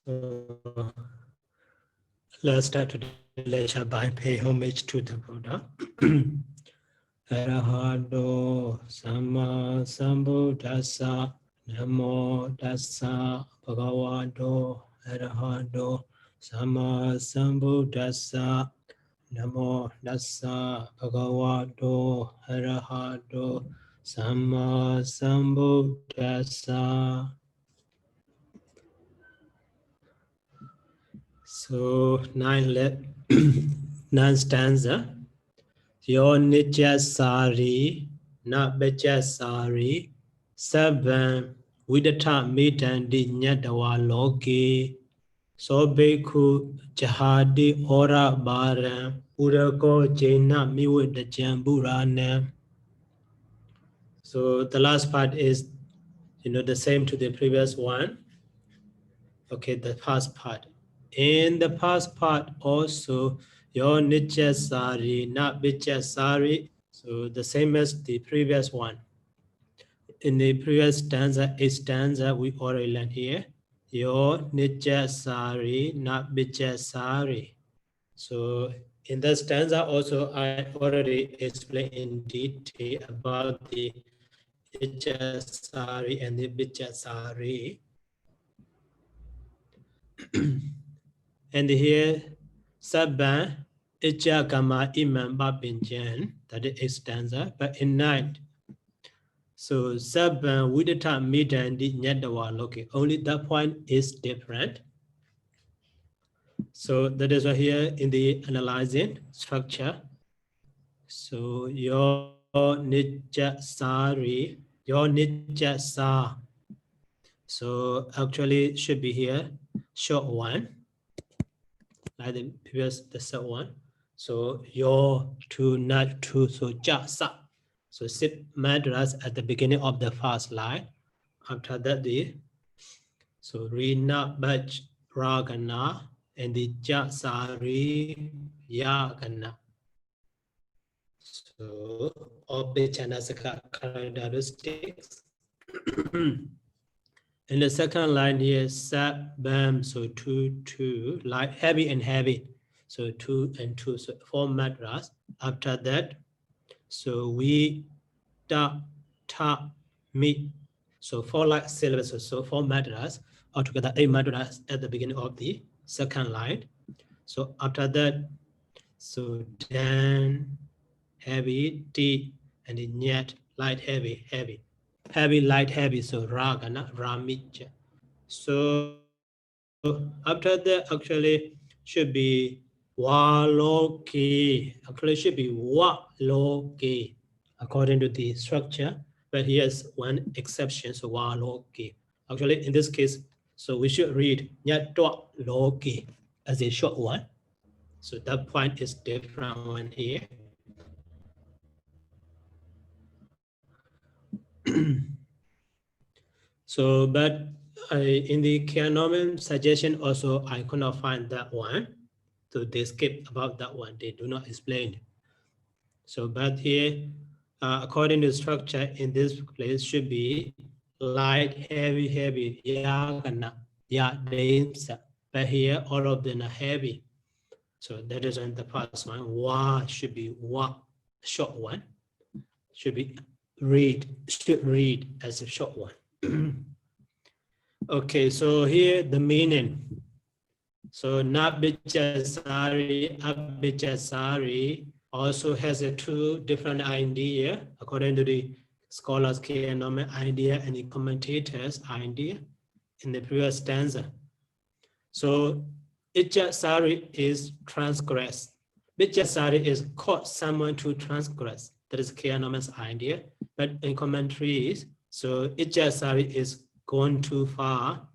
So let's start today's lecture by paying homage to the Buddha. Arahato Sama Sambuddhassa Namo Tassa Bhagavato Arahato Sama Sambuddhassa Namo Tassa Bhagavato Arahato Sama Sambuddhassa. So nine stanza. Yo nijasari na bejasari saban vidata midandi nyadawa loki so bhikkhu jahadi ora baram urako jaina miwidajam buranam. So the last part is the same to the previous one. Okay, the first part. In the past part also, your nijasari, not bijasari, so the same as the previous one. In the previous stanza, we already learned here. Your nijasari, not bijasari. So in the stanza also, I already explained in detail about the nijasari and the bijasari. And here, Sabban, Ichakama Iman Babinjan, that is stanza, but in night. So Sabban Vidata Midan di Nyadawa Loki. Only that point is different. So that is why here in the analyzing structure. So your Nijasari, your Nijasa. So actually should be here, short one. Like the previous, the third one. So your to not to, so jasa. So sit madras at the beginning of the first line. After that, so rina baj ragana and the jasari yagana. So obichanasaka characteristics. In the second line here, sat, bam, so 2, like heavy and heavy. So 2 and 2, so 4 madras. After that, so we, ta, mi. So 4 like syllables, so 4 madras. Altogether 8 madras at the beginning of the second line. So after that, so dan, heavy, t, and then yet, light, heavy, heavy. Heavy, light, heavy, so ragana, ramija. So after that, actually should be waloki. Actually should be waloki according to the structure. But here's one exception, so waloki. Actually, in this case, so we should read nyatwa loki as a short one. So that point is different one here. So, but in the Kianomen suggestion also, I could not find that one. So they skip about that one. They do not explain. So, but here, according to the structure in this place should be light, heavy, heavy, yagana, yadimsa. But here, all of them are heavy. So that is in the first one. Wa should be wa, short one. Should be should read as a short one. Okay, so here the meaning. So Nabijasari, Abijasari also has a 2 different idea according to the scholars' Kianomen idea and the commentators' idea in the previous stanza. So Ijasari is transgress. Bijasari is cause someone to transgress. That is Kianomen's idea. But in commentaries, so Ijasari is gone too far.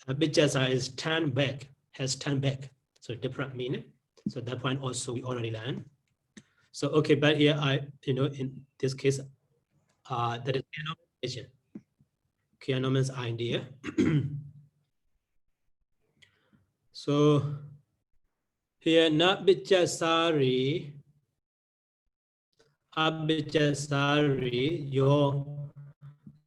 Bijasari is turn back, has turned back. So different meaning. So that point also we already learned. So okay, but here in this case, that is Kianomen's idea. So here Nabijasari, Abijasari, your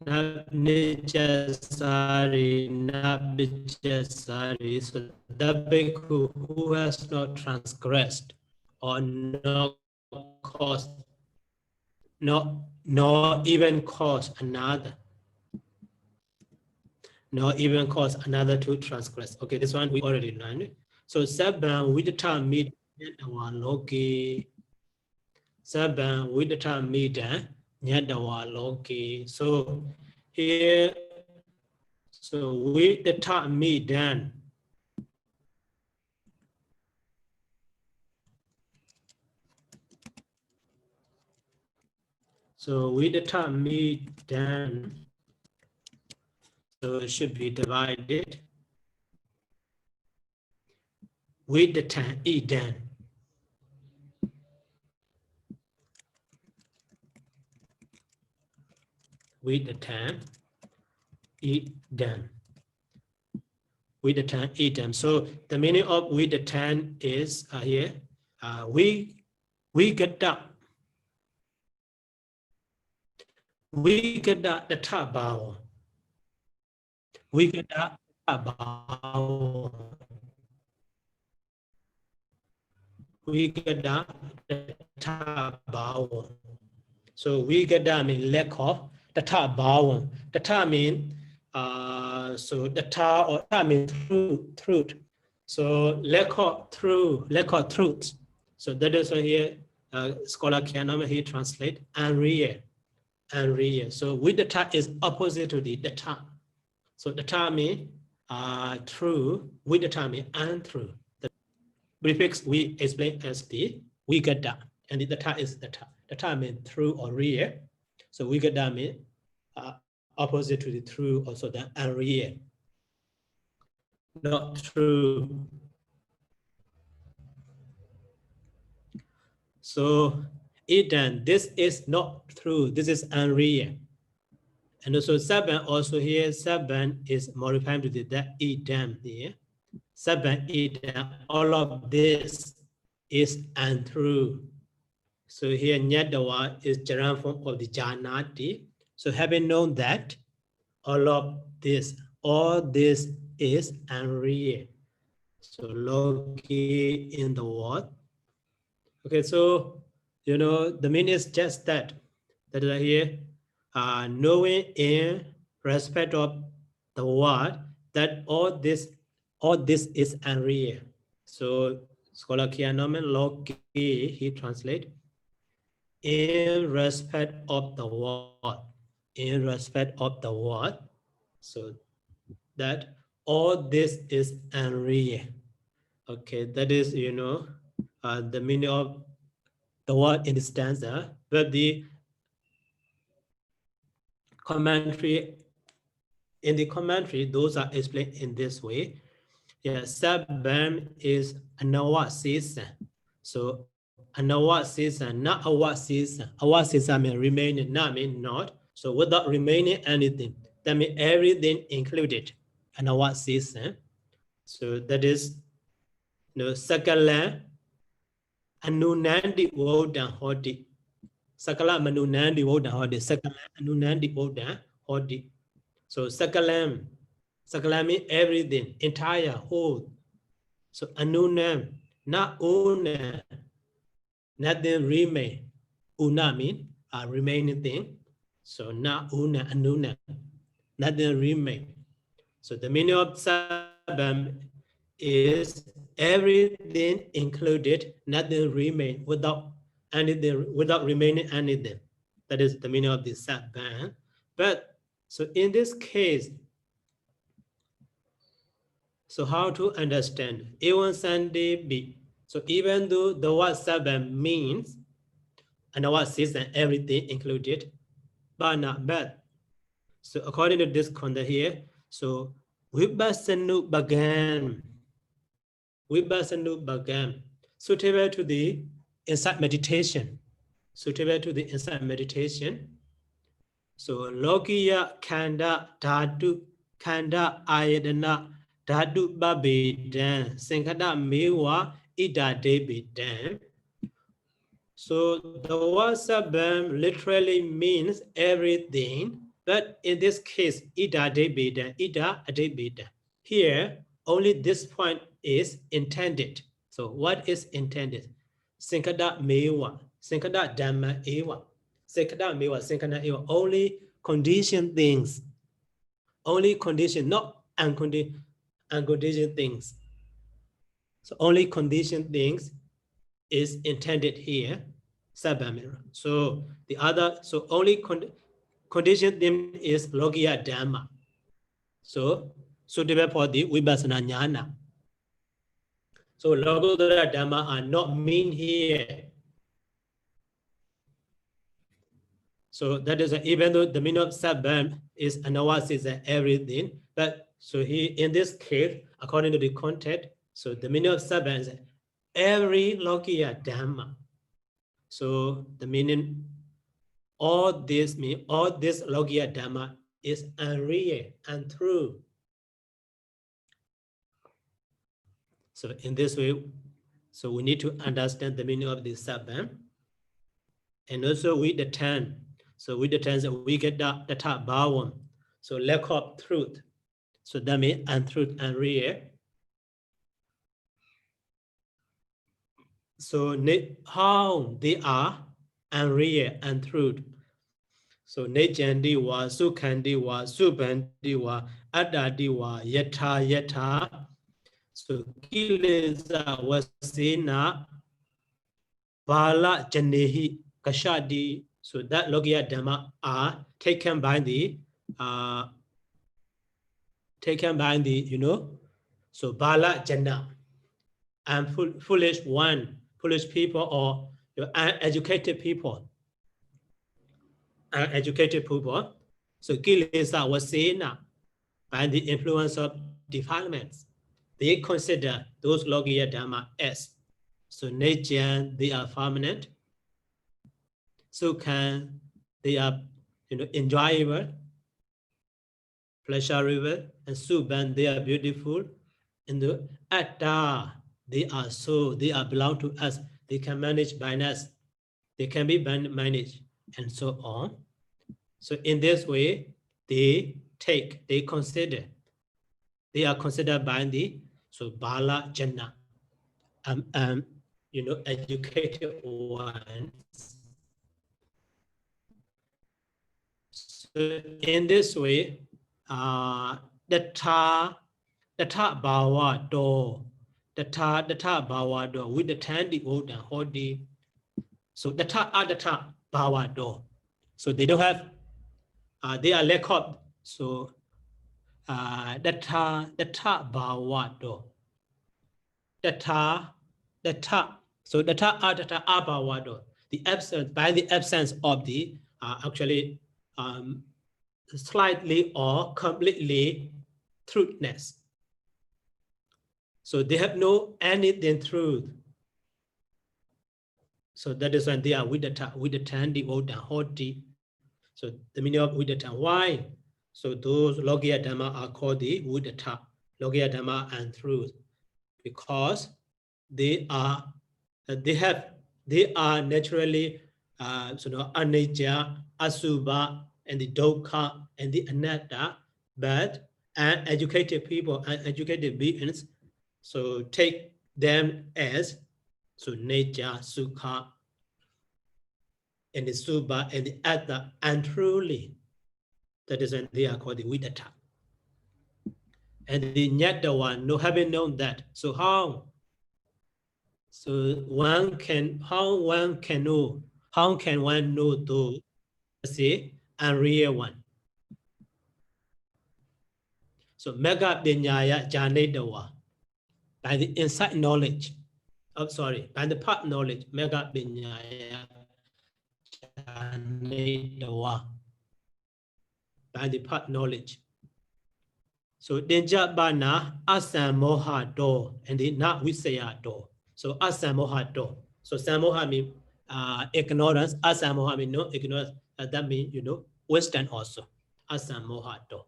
Nabnichasari, Nabnichasari. So the bhikkhu who has not transgressed or not caused, nor even caused another. Nor even cause another to transgress. Okay, this one we already learned. So Sabban with the time meet our Loki. Sabban with the time meet our Loki. So here, so with the time meet then. So with the time meet then. So it should be divided with the time eat then. With the time eat then. With the tan eat them. So the meaning of with the tan is here. We get up. We get up the tabao. We get up the tabao. We get up the tabao. So we get down mean lack of the tabao. The ta mean so the ta or ta mean truth. So lack of truth. So that is here scholar Kianama he translate unreal. Unreal. So with the ta is opposite to the ta. So the ta mean true, with the ta mean untrue. The prefix we explain as the we get down, and the ta is the ta. The ta mean true or real. So we get down mean opposite to the true, also the unreal. Not true. So Eden, this is not true. This is unreal. And also seven, also here, seven is modified to the that Eden here. Seven, Eden, all of this is untrue. So here Nyadawa is Jaran form of the Janati. So having known that, all this is unreal. So Loki in the world. Okay, so you know the meaning is just that here knowing in respect of the word that all this is unreal. So scholar Kianomen Loki he translate in respect of the word, in respect of the word, so that all this is unreal. Okay, that is you know the meaning of the word in the stanza, but the commentary, in the commentary, those are explained in this way. Yeah, Sabam is Anawa season. So Anawa season, not Awa season. Awa season means remaining, not mean not. So without remaining anything, that means everything included. Anawa season. So that is you know, Sakala Anunandi Wodan Hodi. Sakala Manunandi Wodan Hodi. Sakala Anunandi Wodan Hodi. So Sakalam, Sakalam means everything, entire, whole. So Anunam, not una, nothing remain. Una means a remaining thing. So not una, anuna, nothing remain. So the meaning of Sabam is everything included, nothing remain without anything, without remaining anything. That is the meaning of the Sabam. But so in this case, so how to understand? Evan Sunday B. So even though the word seven means and the word six and everything included, but not bad. So according to this content here, so Vipassanu Bhagan, suitable to the insight meditation. Suitable to the insight meditation. So Lokiya Kanda Dhatu Kanda Ayadana Dhatu Babidan Sankada Mewa Ida Debidan. So the word sabam literally means everything But in this case, ida adebeda, ida adebeda. Here, only this point is intended. So what is intended? Sinkada mewa, sinkada dhamma ewa, sinkada mewa, sinkada ewa. Only conditioned things. Only condition, not unconditioned things. So only conditioned things is intended here. Sabamira. So the other, so only conditioned thing is logiya dhamma. So suitable for the vipassana jnana. So logottara dhamma are not mean here. So that is even though the meaning of sabam is analysis and everything, but so he in this case, according to the context, so the meaning of sabam is every logiya dhamma. So the meaning, all this mean all this logiya dhamma is unreal, untrue. So in this way, so we need to understand the meaning of this sabam. And also with the 10. So with the 10, we get the top bhavam. So lack of truth. So that means untruth, unreal. So how they are unreal, untruth. So Nejandiwa, Sukhandiwa, Subhandiwa, Adadiwa, Yata Yata. So Kilesa Wasena, Bala Janehi, Kashadi. So that logiya dhamma are taken by the you know, so bala jana and foolish one, foolish people or uneducated people. Uneducated people. So kilesa was seen by the influence of defilements. They consider those logiya dhamma as so nature, they are permanent. So can they are, you know, enjoyable, pleasurable, and subhan, they are beautiful. In the atta, they are so, they are belong to us. They can manage by us. They can be managed, and so on. So in this way, they consider, they are considered by the so bala jana, you know, educated ones. So in this way, the ta bhava do, the ta bhava do with the tandi old and hodi. So the ta bhava do. So they don't have, they are lack of. So the ta bhava do, the ta. So the ta bhava do. The absence, by the absence of the actually slightly or completely truthness. So they have no anything truth. So that is when they are with the tandi old and hoti. So the meaning of with the tan. Why? So those logiya dhamma are called the Buddhata, logiya dhamma and truth, because they are naturally anicca, asubha, and the dukkha and the anatta, but uneducated people, uneducated beings, so take them as so nature, sukha, and the subha and the atta untruly. That is when they are called the Vidatta. And the Nyata one, no having known that. So how? So how can one know those, say, unreal one? So mega binyaya janedawa, by the inside knowledge. Oh, sorry, by the part knowledge, mega binyaya janedawa, by the part knowledge. So denja bana asan moha do and the na visaya do. So asan moha do. So samoha means ignorance. Asan moha means no ignorance. That means, you know, wisdom also. Asan moha do.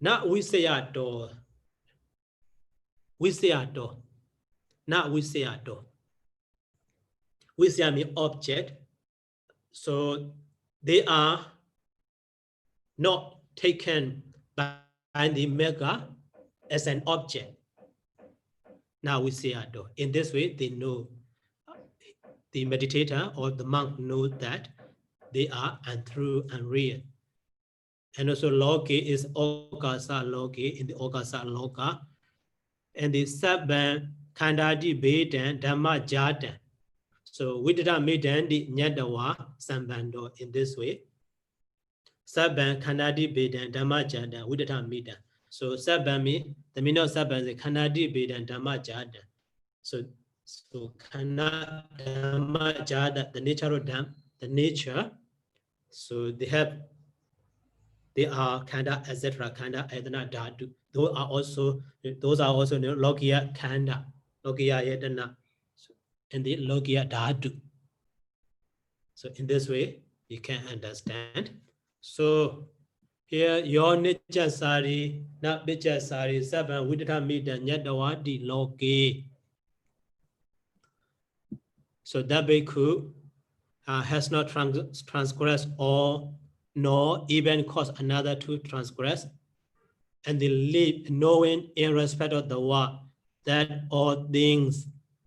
Na visaya do. Visaya do. Na visaya do. Visaya means object. So they are not taken by the mega as an object. Now we see Sayadaw. In this way, they know, the meditator or the monk knows that they are untrue and real. And also Loki is Okasa Loki in the Okasa Loka. And the Sabban Kandadi Bedan Dhamma Jadan. So we did not meet the Nyadawa Sambando in this way. Sabban Kandadi Bedan Dhamma Jadan. We did not meet them. So Sabban me, the meaning of Sabban is Kandadi Bedan Dhamma Jadan. So Kana Dhamma Jada, the nature of them, the nature. So they are Kanda, etc. Kanda, Edana, Dadu. Those are also Logia Kanda, Logia Yedana, and the Logia Dadu. So in this way, you can understand. So here, your nature sari, not bitcha sari, seven, we did not meet the Nyadawadi Logi. So that bhikkhu has not transgressed or nor even caused another to transgress, and they live knowing in respect of the word that all things,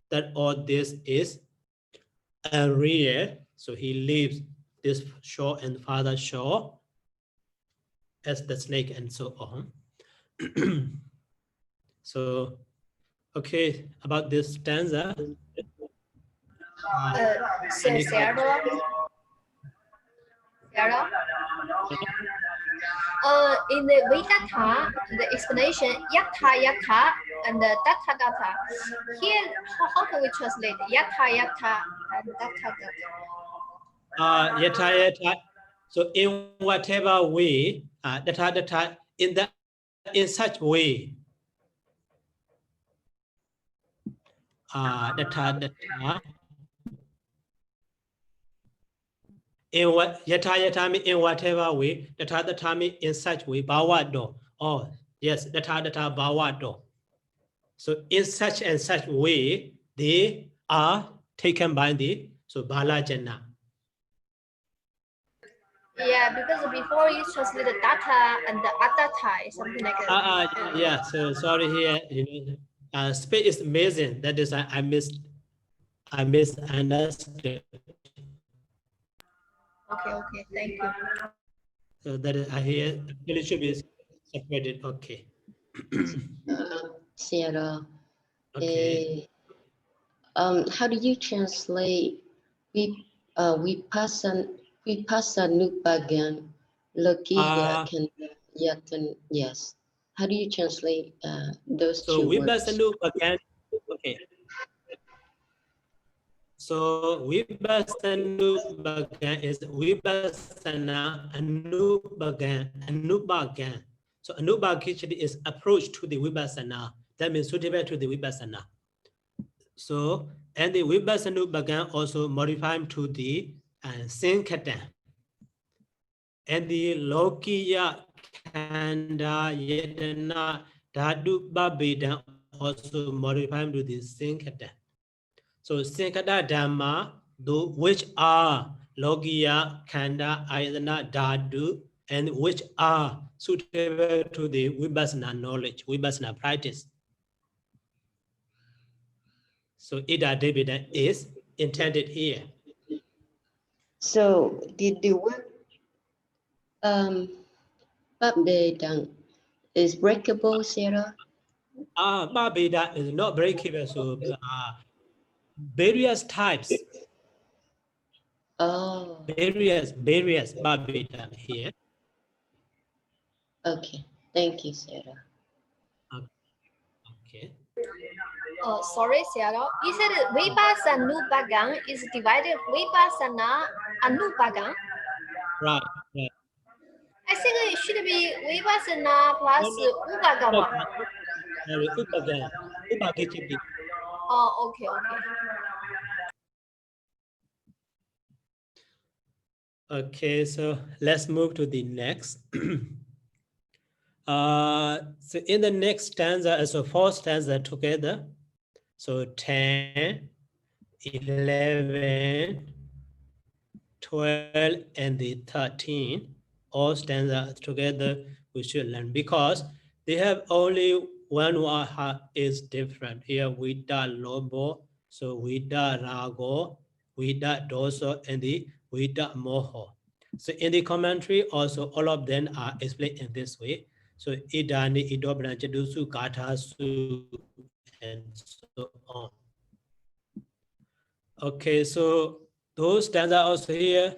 that all this is unreal. So he leaves this shore and farther shore as the snake and so on. So, okay, about this stanza. Sayadaw. In the Vedanta, the explanation Yatha Yatha and the Datha Datha. Here, how can we translate Yatha Yatha and Datha Datha? Yatha Yatha. So in whatever way, Datha Datha, in such way, Datha Datha. In what Yatha means in whatever way, Datha Datha means in such way, Bhavado. Oh, yes, Datha Datha Bhavado. So in such and such way, they are taken by the Balajana. Yeah, because before you translated data and the adata, something like that. Yeah. So sorry here. Space is amazing. That is I misunderstood. Okay, thank you. So that is I hear it should be separated. Okay. Sayadaw. Okay. How do you translate Vipassanupagan Lokiya Yatan? Yes. How do you translate those two words? Vipassanupagan. Okay. So Vipassanupagan is Vipassana Anupagan. So Anupagan is approach to the Vipassana. That means suitable to the Vipassana. So, and the Vipassanupagan also modified to the Sankatan. And the Lokiya Kanda Yedana Dhatu Babedam also modified to the Sankatan. So Sankata Dhamma, which are Lokiya Kanda Ayadana Dhatu, and which are suitable to the Vipassana knowledge, Vipassana practice. So Ida Devida is intended here. So did the word Babedam is breakable, Sayadaw? Babeda is not breakable, so various types. Oh. Various Babeda here. Okay, thank you, Sayadaw. Okay. Sorry, Sayadaw. You said Vipassana is divided Vipassana Anupagan. Right. I think it should be Vipassana plus Upagan. Upagan. Oh, okay. Okay, so let's move to the next. So in the next stanza, so four stanza together. So 10, 11, 12, and the 13, all stanzas together we should learn, because they have only one word is different. Here Vida Lobo, so Vida Rago, Vida Doso, and the Vida Moho. So in the commentary also all of them are explained in this way. So Idani, Idobran, Jadusu, Gāthā, Su, and so on. Okay, so those stanzas also here,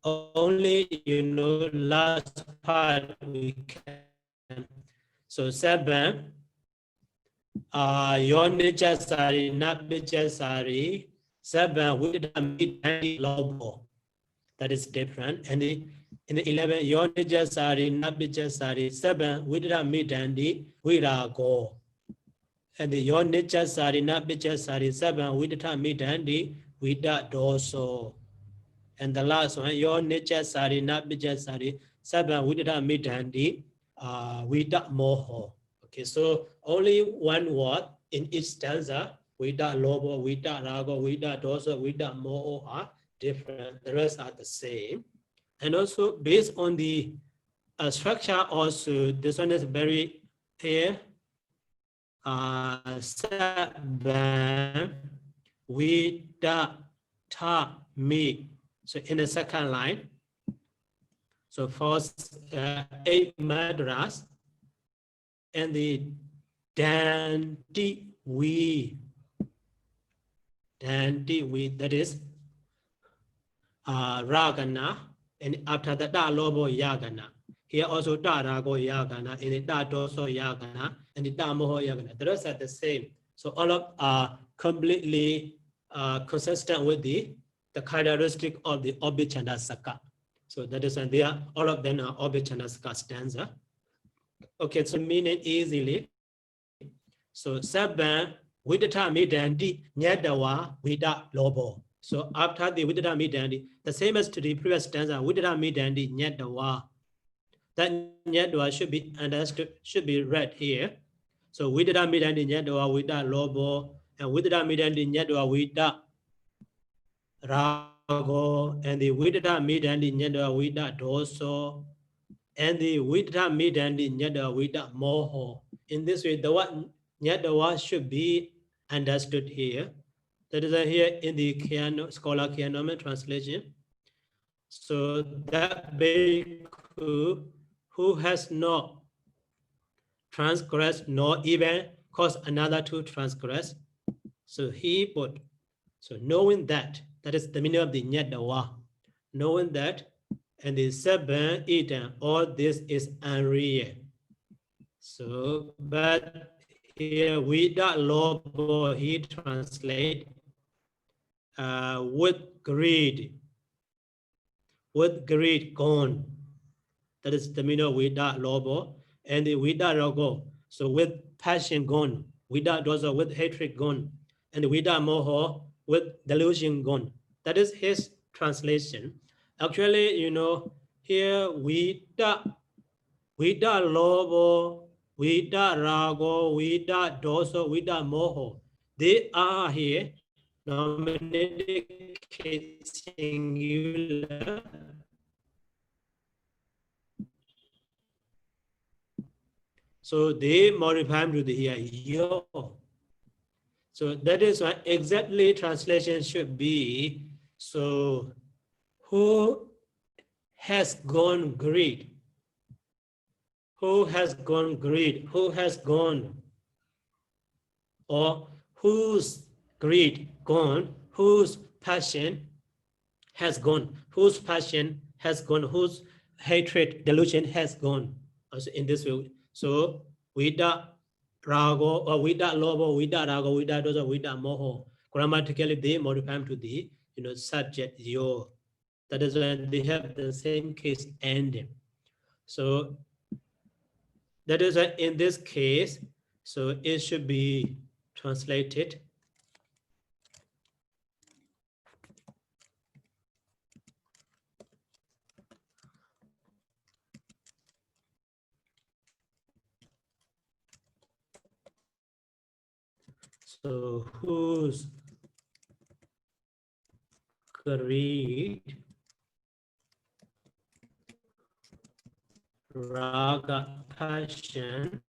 only, last part we can. So 7, Yonichasari, Nabichasari, 7, Vidamidani Lobo. That is different. And in the 11, Yonichasari, Nabichasari, 7, Vidamidani Virago. And the Yonichasari, Nabichasari, 7, Vidamidani Vida Doso. And the last one, your nature sari, not bija sari, 7, Vida midandi, Vida moho. Okay, so only one word in each stanza, Vida lobo, Vida rago, Vida doso, Vida moho are different. The rest are the same. And also based on the structure, also this one is very clear. 7, Vida ta mi. So in the second line, so first 8 madras, and the danti we, that is ragana, and after that da lobo yagana. Here also da rago yagana, and the da doso yagana, and the da moho yagana. The rest are the same. So all of are completely consistent with the characteristic of the Obichandra Saka. So that is, and they are, all of them are Obichandra Saka stanza. Okay, so meaning easily. So 7, Vidata Midandi, Nyadawa, Vida Lobo. So after the Vidata Midandi, the same as to the previous stanza, Vidata Midandi, Nyadawa. That Nyadawa should be understood, should be read here. So Vidata Midandi, Nyadawa, Vida Lobo, and Vidata Midandi, Nyadawa, Vida Rago, and the Vidata midandi Nyada Vida Doso, and the Vidata midandi Nyada Vida Moho. In this way, the word Nyadawa should be understood here. That is here in the scholar Kianoman translation. So that bhikkhu who has not transgressed nor even caused another to transgress. So he put, so knowing that, that is the meaning of the Nyadawa. Knowing that, and the 7, eaten, all this is unreal. So, but here Vida Lobo, he translate with greed gone. That is the meaning of Vida Lobo, and the Vida Rago. So with passion gone, Vida Dosa with hatred gone, and the Vida Moho with delusion gone. That is his translation. Actually, here Vida Lobo, Vida Rago, Vida Doso, Vida Moho. They are here nominated case singular. So they modify to the here, yo. So that is why exactly translation should be, so who has gone greed? Who has gone greed? Who has gone? Or whose greed gone? Whose passion has gone? Whose passion has gone? Whose hatred, delusion has gone? Also in this way. So Vida Rago, or Vida Lobo, Vida Rago, Vida Dosa, Vida Moho. Grammatically, they modify to the subject yo. That is when they have the same case ending. So that is why in this case, so it should be translated. So whose greed raga, passion,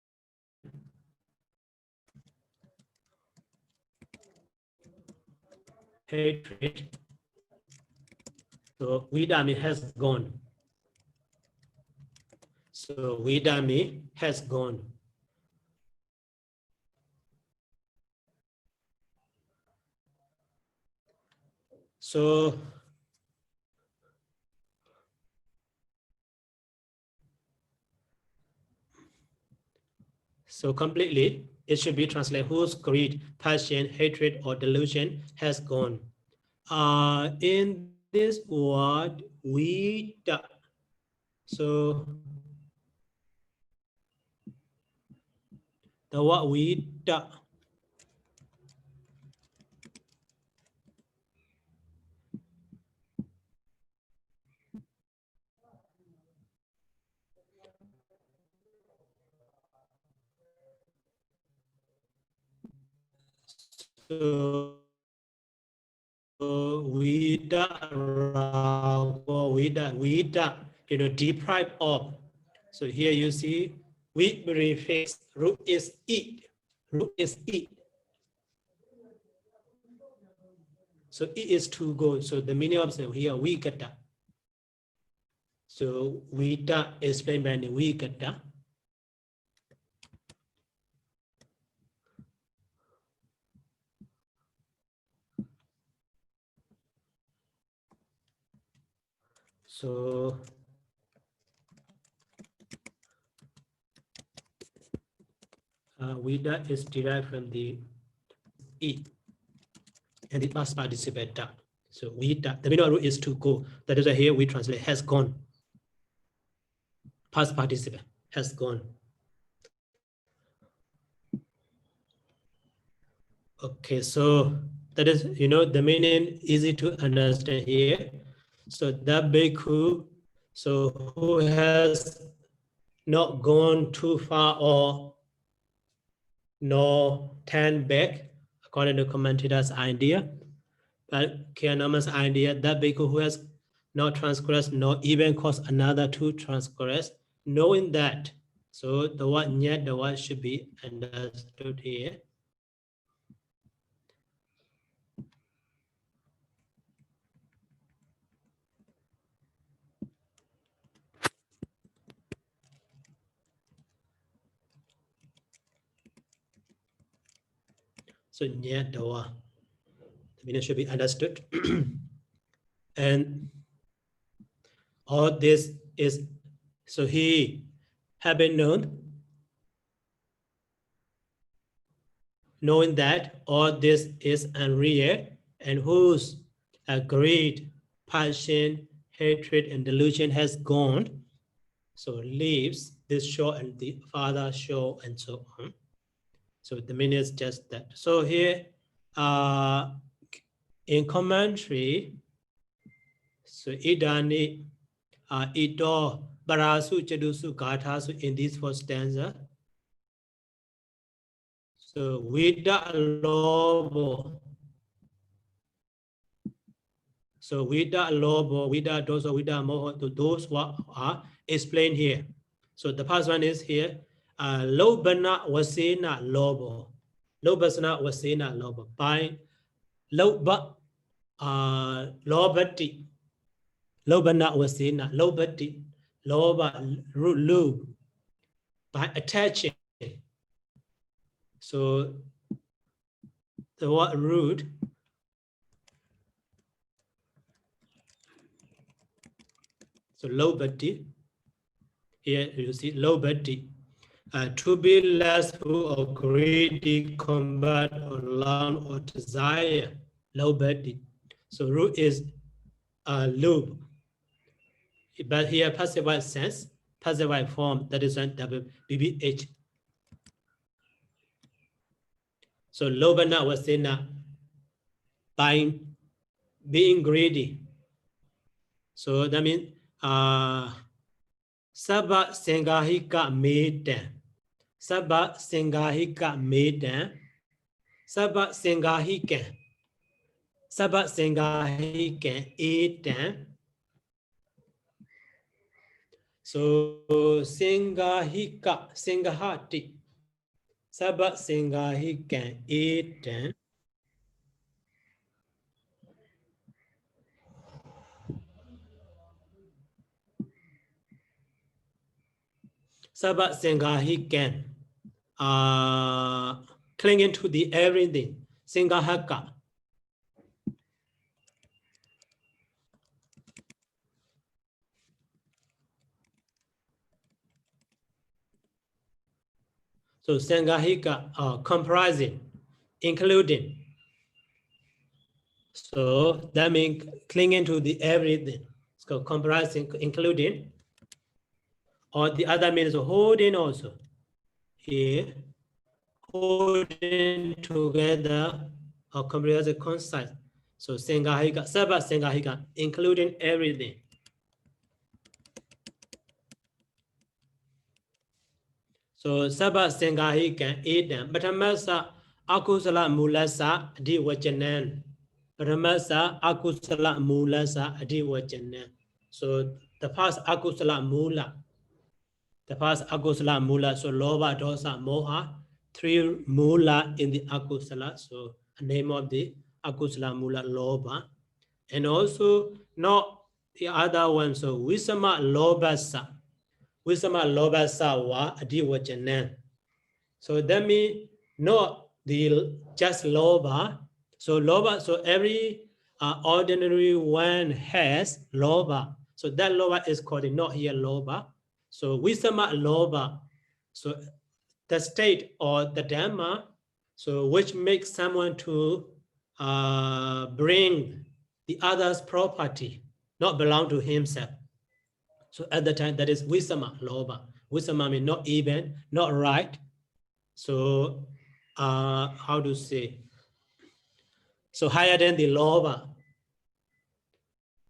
hatred. So Vidami has gone. So Vidami has gone. So completely, it should be translated, whose greed, passion, hatred, or delusion has gone. In this word, Vida. So the word Vida. So Vida, deprived of. So here you see, we prefix, root is eat. Root is eat. So it is to go. So the meaning of here, we gata. So Vida explained by the we gata. So Vida is derived from the eat and the past participle da. So Vida, the meaning of root is to go. That is why here we translate has gone. Past participle has gone. Okay, so that is, the meaning easy to understand here. So that bhikkhu, so who has not gone too far or nor turned back, according to commentator's idea, but Kianama's idea, that bhikkhu who has not transgressed nor even caused another to transgress, knowing that. So the word nyat, the word should be understood here. So nyat, the word, the meaning should be understood. And all this is, so he have been known, knowing that all this is unreal, and whose greed, passion, hatred, and delusion has gone, so leaves this shore and the farther shore and so on. So the meaning is just that. So here, in commentary, so idani, ito, barasu, chadusu, Gāthā, so in this first stanza, so Vida lobo. So Vida lobo, Vida dosa, Vida moho, to those who are explained here. So the first one is here, lobana wasena lobo. Lobasana wasena lobo. By loba, lobati. Lobana wasena, lobati. Loba, lube. By attaching. So the word root, so lobati, here you see lobati, to be lustful or greedy, combat or long or desire, lobati. So root is lube, but here passive voice sense, passive voice form, that is on BBH. So lobana wasena, buying, being greedy. So that means Sabba Sangahika Medan. Sabba Sangahika Medan. Sabba Sangahikan. Sabba Sangahikan Edan. So Singahika, Singahati, Sabba Singahikan Etan. Sabba Singahikan, clinging to the everything, Singahaka. So Sangahika, comprising, including. So that means clinging to the everything. So comprising, including. Or the other means holding also. Here, holding together or comprising concise. So Sangahika, Sabha Sangahika, including everything. So Sabha Sangahika, Edam, Batamasa, Akusala Mulasa, Diwajanan. Ramasa akusala mulasa adiwajana. So the past akusala mula. The past akusala mula. So loba, dosa, moha. 3 mula in the akusala. So a name of the akusala mula loba. And also not the other one. So wisama lobasa. Wisama lobasa wa adiwajana. So that means not the just loba. So loba, so every ordinary one has loba. So that loba is called not here loba. So wisama loba. So the state or the dhamma, so which makes someone to bring the other's property, not belong to himself. So at the time that is wisama loba. Wisama means not even, not right. So how to say? So higher than the lower.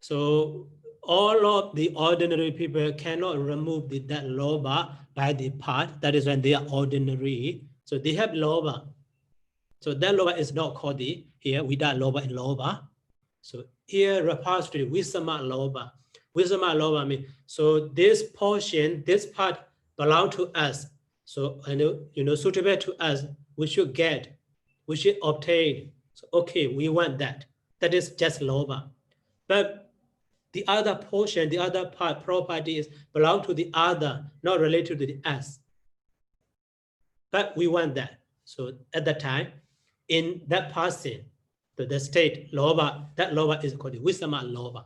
So all of the ordinary people cannot remove that lower by the part. That is when they are ordinary. So they have lower. So that lower is not called the here without lower and lower. So here refers to the wisama lower. Wisama lower means so this portion, this part belong to us. So suitable to us, we should get, we should obtain. So okay, we want that. That is just lower. But the other portion, the other part, properties belong to the other, not related to the us. But we want that. So at that time, in that person, the state loba, that loba is called the wisama loba.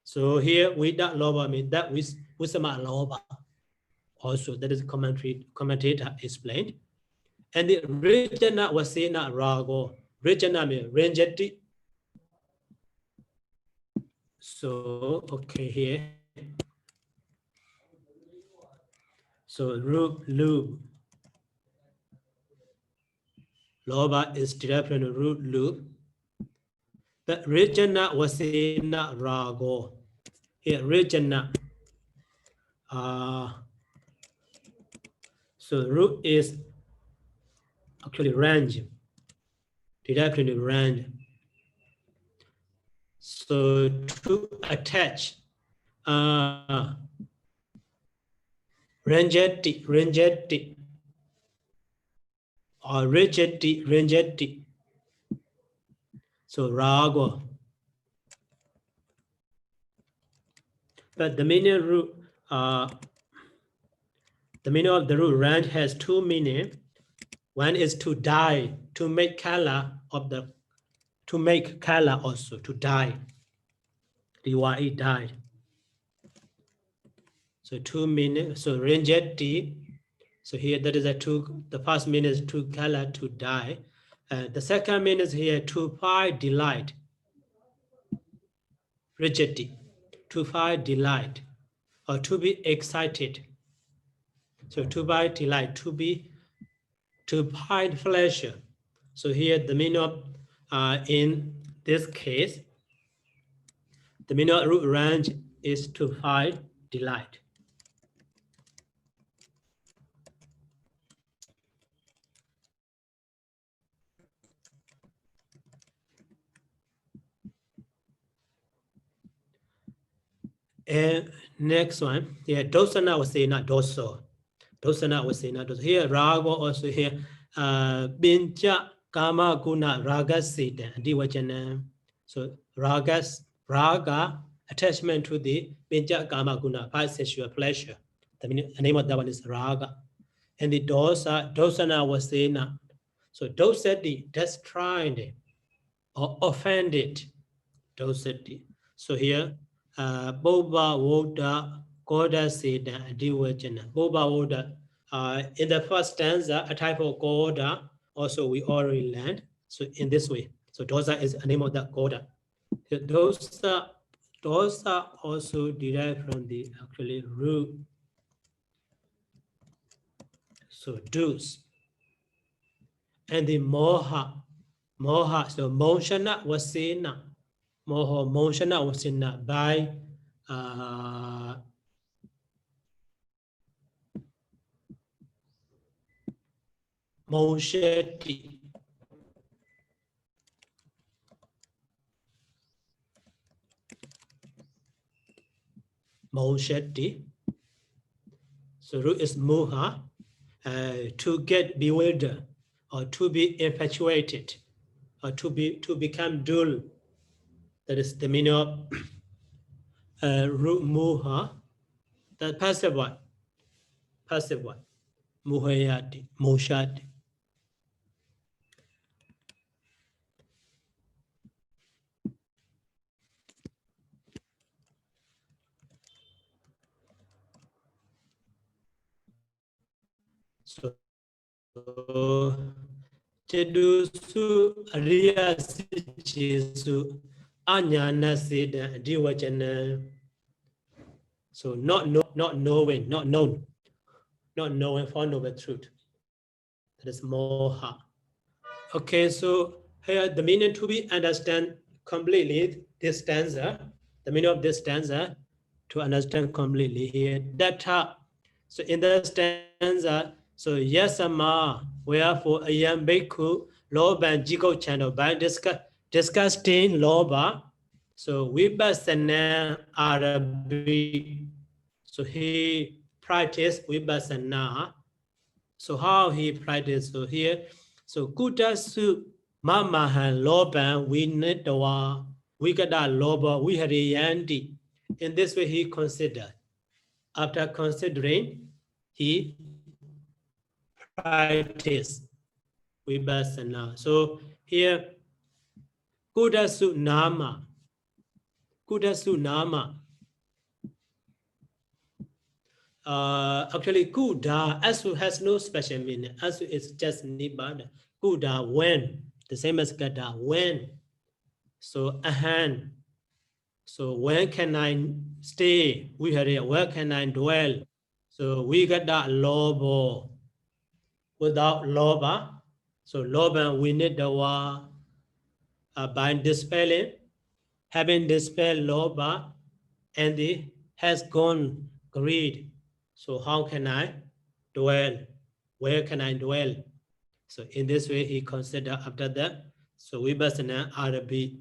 So here with that loba means that wisama loba. Also, that is commentator explained. And the Rijana Wasena Rago. Rijana means Ranjati. So, okay, here. So, Rub, Lub. Loba is derived from the root Lub. But Rijana Wasena Rago. Here, Rijana. So, root is actually range. Derived from the range. So, to attach. Rangetti, or Rangetti. So rago. But the meaning root, the meaning of the root range has 2 meanings. One is to dye, to make color of the, to make color also, to dye. Dye, dyed. So 2 meanings. So rangetti. So here that is a 2. The first meaning is to color, to dye. The second meaning is here to find delight. Rigidity, to find delight, or to be excited. So to find delight, to find pleasure. So here the meaning of, in this case, the meaning of root range is to find delight. And Next one, yeah, dosana was saying not doso. Dosana was saying not doso. Here, raga also here, binja kama guna raga sita, diwajana. So raga, attachment to the binja kama guna, five sexual pleasure. The name of that one is raga. And the dosana was saying not. So dosati, destroyed or offended. Dosati. So here, Boba Woda Goda Seda Diwajana. Boba Woda. In the first stanza, a type of Goda, also we already learned. So in this way. So Dosa is a name of that Goda. Dosa also derived from the actually root. So do's. And the moha. So moshana was seen. Moho moshana was in by Mosheti. Mosheti. So root is moha, to get bewildered or to be infatuated or to become dull. That is the meaning of root moha. The passive one. Passive one. Muhayati. Moshati. So Chedusu Ariya Sichisu Anyana Seda Diwajana. So not knowing, not known for noble truth. That is moha. Okay, so here the meaning to be understand completely this stanza, the meaning of this stanza to understand completely here. Datha. So in the stanza, so yasama, wherefore a young bhikkhu, loban jiko channel by disgusting loba. So vipassana arabi. So he practiced vipassana. So how he practiced? So here, so kutasu mamahan loban winetawa wikada loba vihariyanti. In this way he considered. After considering, he practiced vipassana. So here, kudasu nama. Actually, kuda, asu has no special meaning. Asu is just nibbana. Kuda, when. The same as gada, when. So, ahan. So, when can I stay? Where can I dwell? So, we gada lobo. Without loba. So, loba, we need the wa. By dispelling, having dispelled loba, and it has gone greed. So how can I dwell? Where can I dwell? So in this way, he considered after that. So vipassana arabi.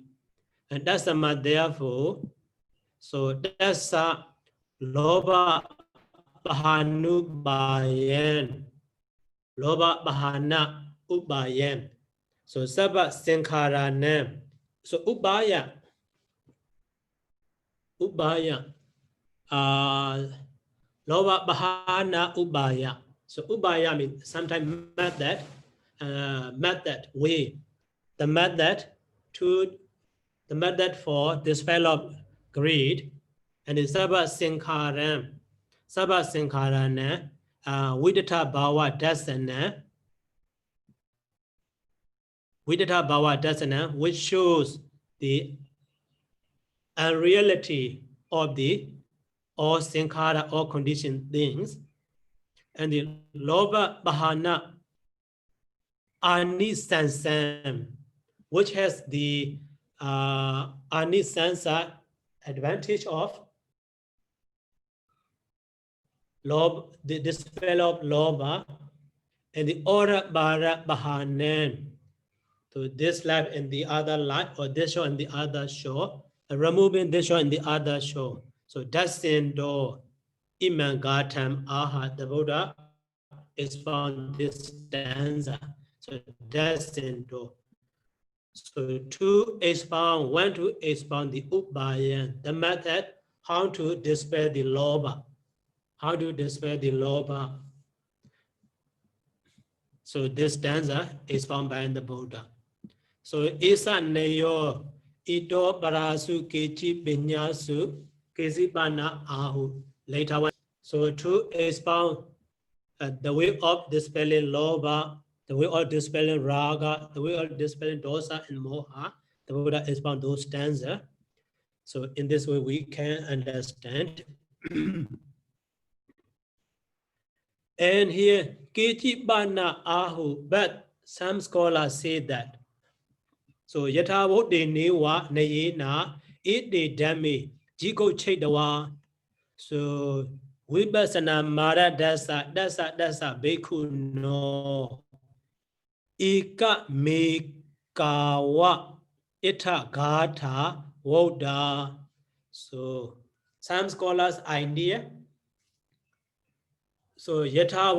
And that's a therefore. So that's a loba bahanu bayan. Loba bahana ubayan. So sabba sankharanam. So ubaya. Loba bahana ubaya. So ubaya means sometimes method, way. The method for dispel of greed, and is sabba sankharam. Sabba sankharana, vidata bhava dasana. Vidata bhava dasana, which shows the unreality of the or sankhara or conditioned things, and the loba bahana anisansam, which has the anisansa advantage of the dispel of loba, and the ora bara bahanan. So this life and the other life, or this show and the other show, removing this show and the other show. So Dasindo Iman Gātham Aha, the Buddha expound this stanza. So Dasindo. So to expound, when to expound the Upayan, the method, how to dispel the Lobha. How to dispel the Lobha. So this stanza is found by the Buddha. So Isa Neyo Ito Parasu Kechi Binyasu Kesipana Ahu. Later one. So to expound the way of dispelling Lobha, the way of dispelling Raga, the way of dispelling Dosa and Moha, the Buddha expound those stanzas. So in this way we can understand. And here, Kechipana Ahu, but some scholars say that. So Yata Vode Newa Nayena, Ite Dami, Jiko Chedawa. So Vipasana Mara Dasa Beku no Ika Mekawa Ita Gāthā Voda. So some scholars idea. So Yata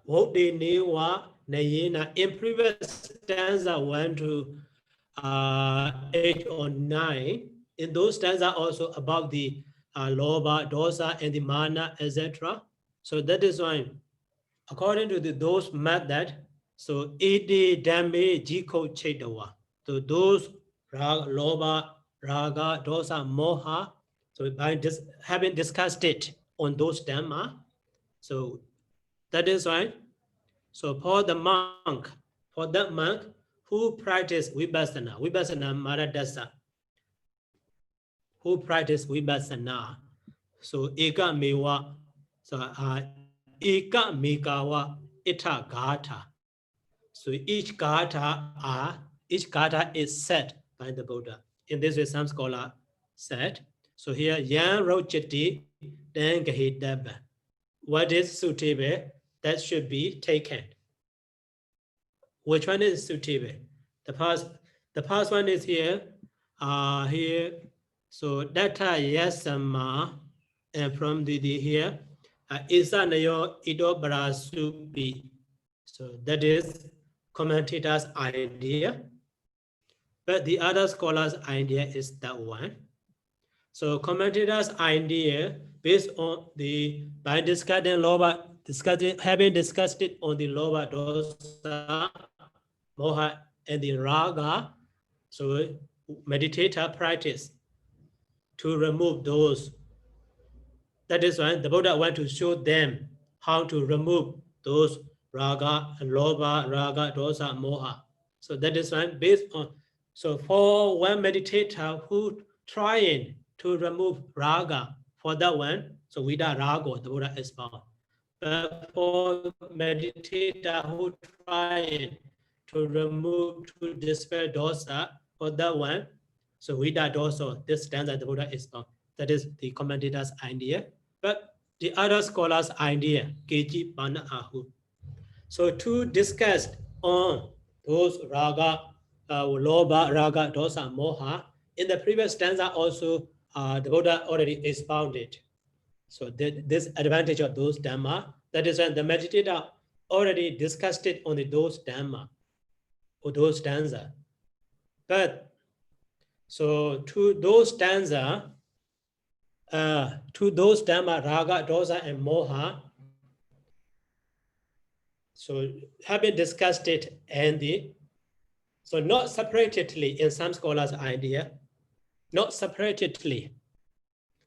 Vode Newa Nayena in previous stanza 1 to 8 or 9, in those stanzas also about the Lobha, Dosa, and the Mana, etc. So that is why, according to those method, so Iti Dame Jiko Chedawa. So those Lobha, Raga, Dosa, Moha, so by having discussed it on those Dhamma, so that is why. So for the monk, who practice Vipassana Maradasa, who practice Vipassana, so Eka Mewa, so Eka Mekawa Ita Gāthā. So each Gāthā is said by the Buddha. In this way, some scholar said. So here, Yan Rochati, then Gahidaba. What is suitable? That should be taken. Which one is suitable? The past one is here. Here. So data yasama, and from the here, Issariya Ido Barasupi. So that is commentator's idea. But the other scholar's idea is that one. So commentator's idea based on by discussing Lobha, having discussed it on the Lobha, Dosa, Moha, and the Raga, so meditator practice to remove those. That is why the Buddha want to show them how to remove those Raga and Lobha, Raga, Dosa, Moha. So that is why based on, so for one meditator who trying to remove Raga, for that one, so Vida Rago, the Buddha is found. But for meditator who trying to remove, to dispel Dosa, for that one, so Vida Dosa, this stanza the Buddha is found. That is the commentator's idea. But the other scholar's idea, Keji Pana Ahu. So to discuss on those Raga, Lobha, Raga, Dosa, Moha, in the previous stanza also, the Buddha already expounded. So this advantage of those Dhamma, that is when the meditator already discussed it on those Dhamma, or those stanza. But so to those stanza, Raga, Dosa, and Moha, so having discussed it and so not separately in some scholars' idea, not separately.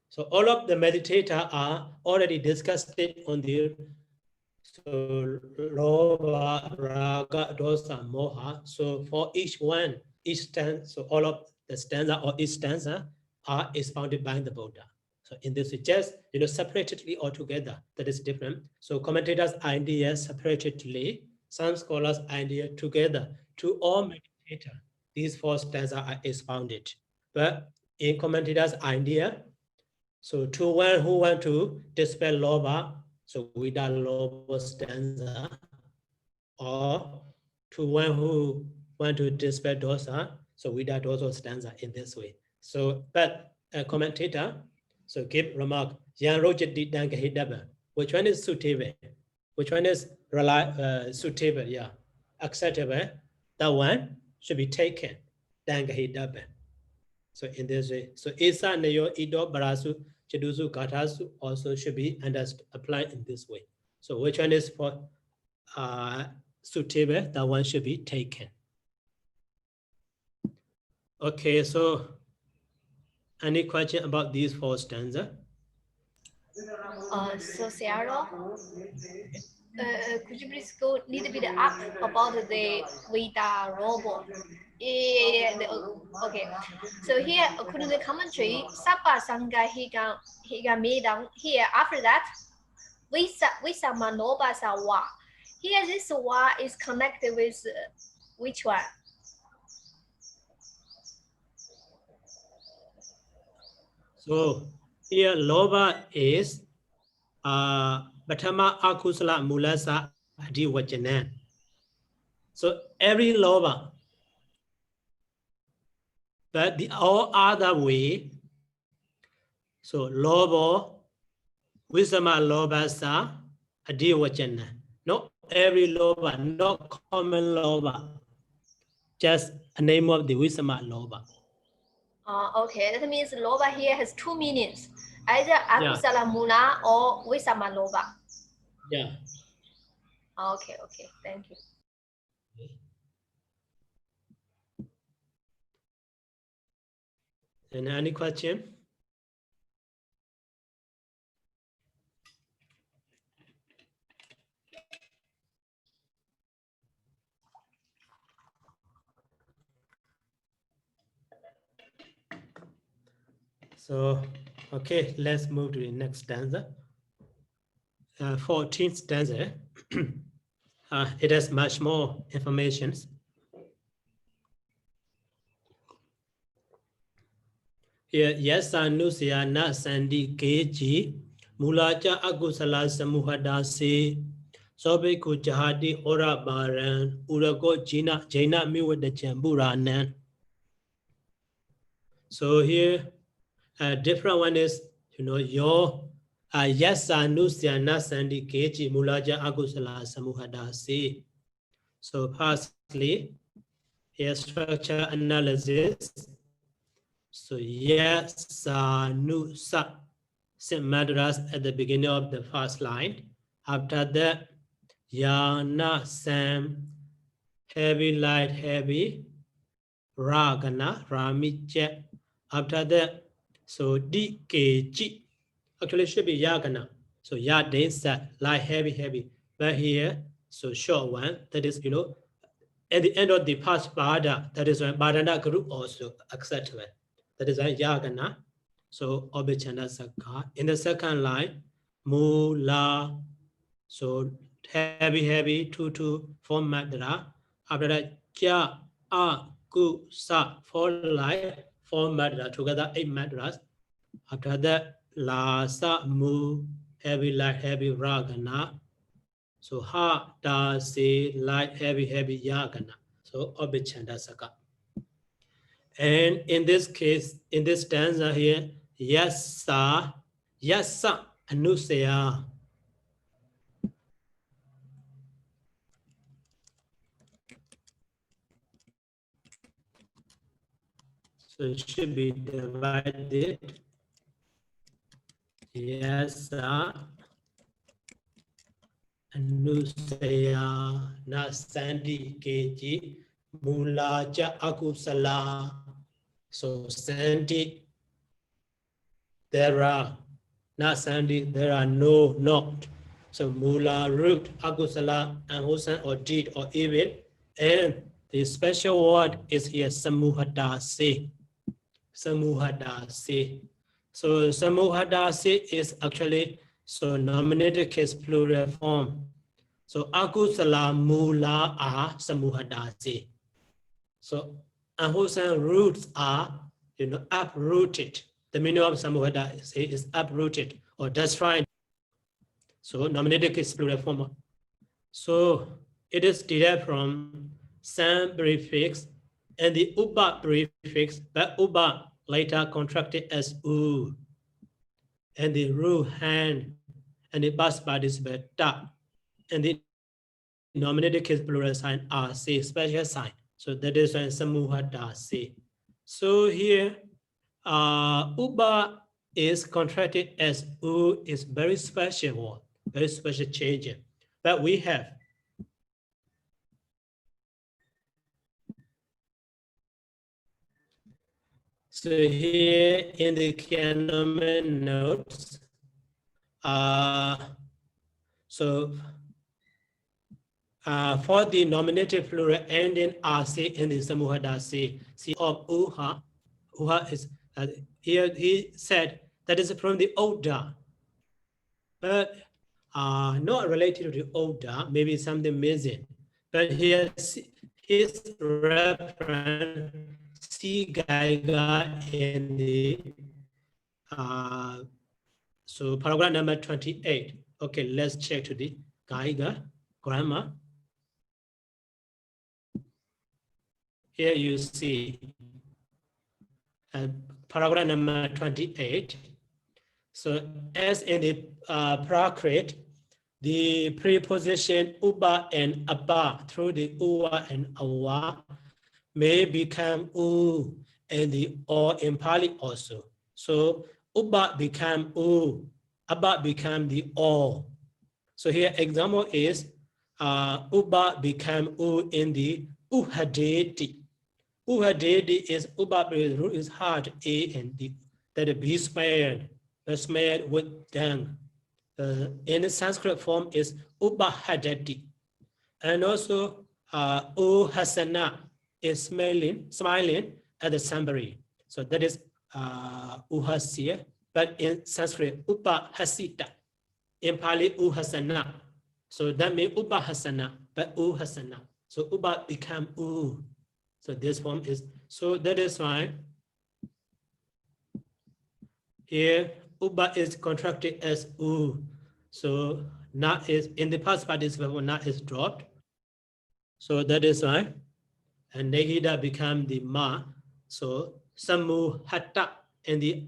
So all of the meditators are already discussed it on the so Lobha, Raga, Dosa, Moha. So for each one, each stanza, so all of the stanza or each stanza are expounded by the Buddha. So in this, it just separately or together, that is different. So commentators' idea separately, some scholars' idea together. To all meditators, these four stanzas are expounded. But in commentators' idea, so to one who want to dispel Lobha, so Vida Lobha stanza, or to one who want to dispel Dosa, so Vida Dosa stanza in this way. So, but a commentator, So give remark. Yan rojati dankahidaba. Which one is suitable? Which one is suitable? Yeah, acceptable. That one should be taken. Dankahidaba. So in this way, so Isa Nayo Ido Barasu Chidusu Gatasu also should be applied in this way. So which one is for suitable? That one should be taken. Okay, so any question about these 4 stanzas? So Sayadaw, could you please go a little bit up about the Veda robot? Okay. So here, according to the commentary, Sabba Sangha Higa made down here. After that, Visama Noba Sawa. Here, this wa is connected with which one? So here, loba is Batama Akusala Mulasa Adi Wajanan. So every loba, but the all other way. So lobo, Wisama Lobasa Adi Wajanan. Not every loba, not common loba. Just a name of the Wisama loba. Okay, that means loba here has 2 meanings, either akusala mula or visama loba. Yeah. Okay, thank you. And any question? So, okay, let's move to the next stanza. 14th stanza. It has much more information. Here, yes, Anusya na sandi keji, mulaja agusala samuhada se, sobeku jahadi ora baran, urago jina jaina miwada jamburanan. So here, a different one is, your yes, Anusya na sandi keji, mulaja agusala samuhada se. So, firstly, here structure analysis. So yes, nu sa, same madras at the beginning of the first line. After that, yana sam, heavy light heavy, ragana rami jet. After that, so di keji, actually should be yagana. So ya din sat light heavy heavy. But here, so short one, that is at the end of the past bada, that is when badana group also acceptable. That is why yagana. So obichana saka. In the second line, mula. So heavy, 2 4 madra. After that, ja, a, gu, sa, 4 line, 4 madra. Together 8 madras. After that, la, sa, mu, heavy, light, heavy, ragana. So ha, da, se, light, heavy, yagana. So obichanda saka. And in this case, in this stanza here, yasa, anusaya. So it should be divided. Yasa, anusaya, nasandi keji, mulaja akusala. So sandi, there are, not sandi, there are no, not. So mula, root, akusala, and husan or deed or evil. And the special word is here, samuhadase. Samuhadase. So samuhadase is actually, so nominated case plural form. So akusala mula are samuhadase. So Ahusan roots are, uprooted. The meaning of samuhada is uprooted or destroyed. So nominated case plural form. So it is derived from sam prefix and the uba prefix, but uba later contracted as u. and the root hand, and the past participle ta, and the nominative case plural sign are say special sign. So that is when samuha da say. So here, uba is contracted as u is very special word, very special change. But we have so here in the canon notes, so for the nominative plural ending RC in the Samuhadasi, C of Uha, Uha is, here he said that is from the Oda, but not related to the Oda, maybe something missing. But here his reference, C Gaiga in the, so paragraph number 28. Okay, let's check to the Gaiga grammar. Here you see paragraph number 28. So as in the Prakrit, the preposition uba and abba through the uwa and awa may become u and the or in Pāli also. So uba become u, abba become the or. So here example is uba become u in the uhadeti. Uhadedi is uba root is hard a and d, that be smeared with dung. In the Sanskrit form is ubahadati, and also uhasana is smiling at the summary. So that is uhasya, but in Sanskrit ubahasita, in Pali uhasana. So that means ubahasana, but uhasana. So uba become u. So this form is, so that is why here uba is contracted as u. So na is in the past participle, na is dropped. So that is why, and negida become the ma. So samu hatta in the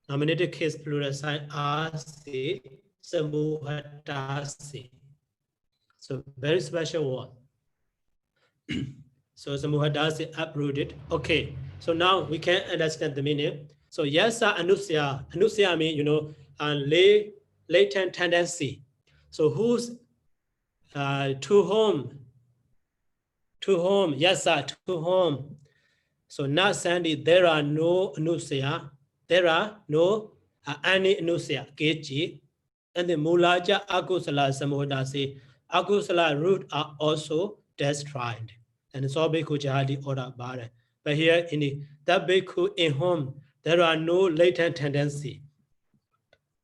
nominative case plural sign asi, samu hatta si. So very special word. So samuhadasi uprooted. Okay, so now we can understand the meaning. So yasa anusya. Anusya means, you know, latent tendency. So who's to whom? To whom? Yasa, to whom? So not Sandy, there are no anusya. There are no any anusya. Kechi. And the mulaja agusala samuhadasi. Agusala root are also destroyed. And so bhikkhu jahadi order bara. But here in the that bhikkhu in whom there are no latent tendency.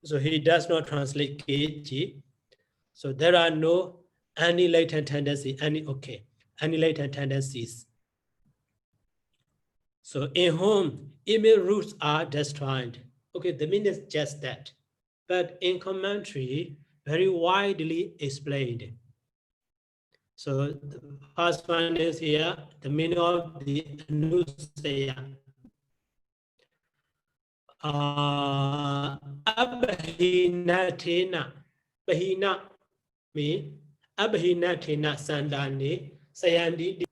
So he does not translate kechi. So there are no any latent tendency, any latent tendencies. So in whom email roots are destroyed. Okay, the meaning is just that. But in commentary, very widely explained. So the first one is here, the meaning of the anusaya. Abhinathena. Bahina means Abhinathena Sandani Sayandi.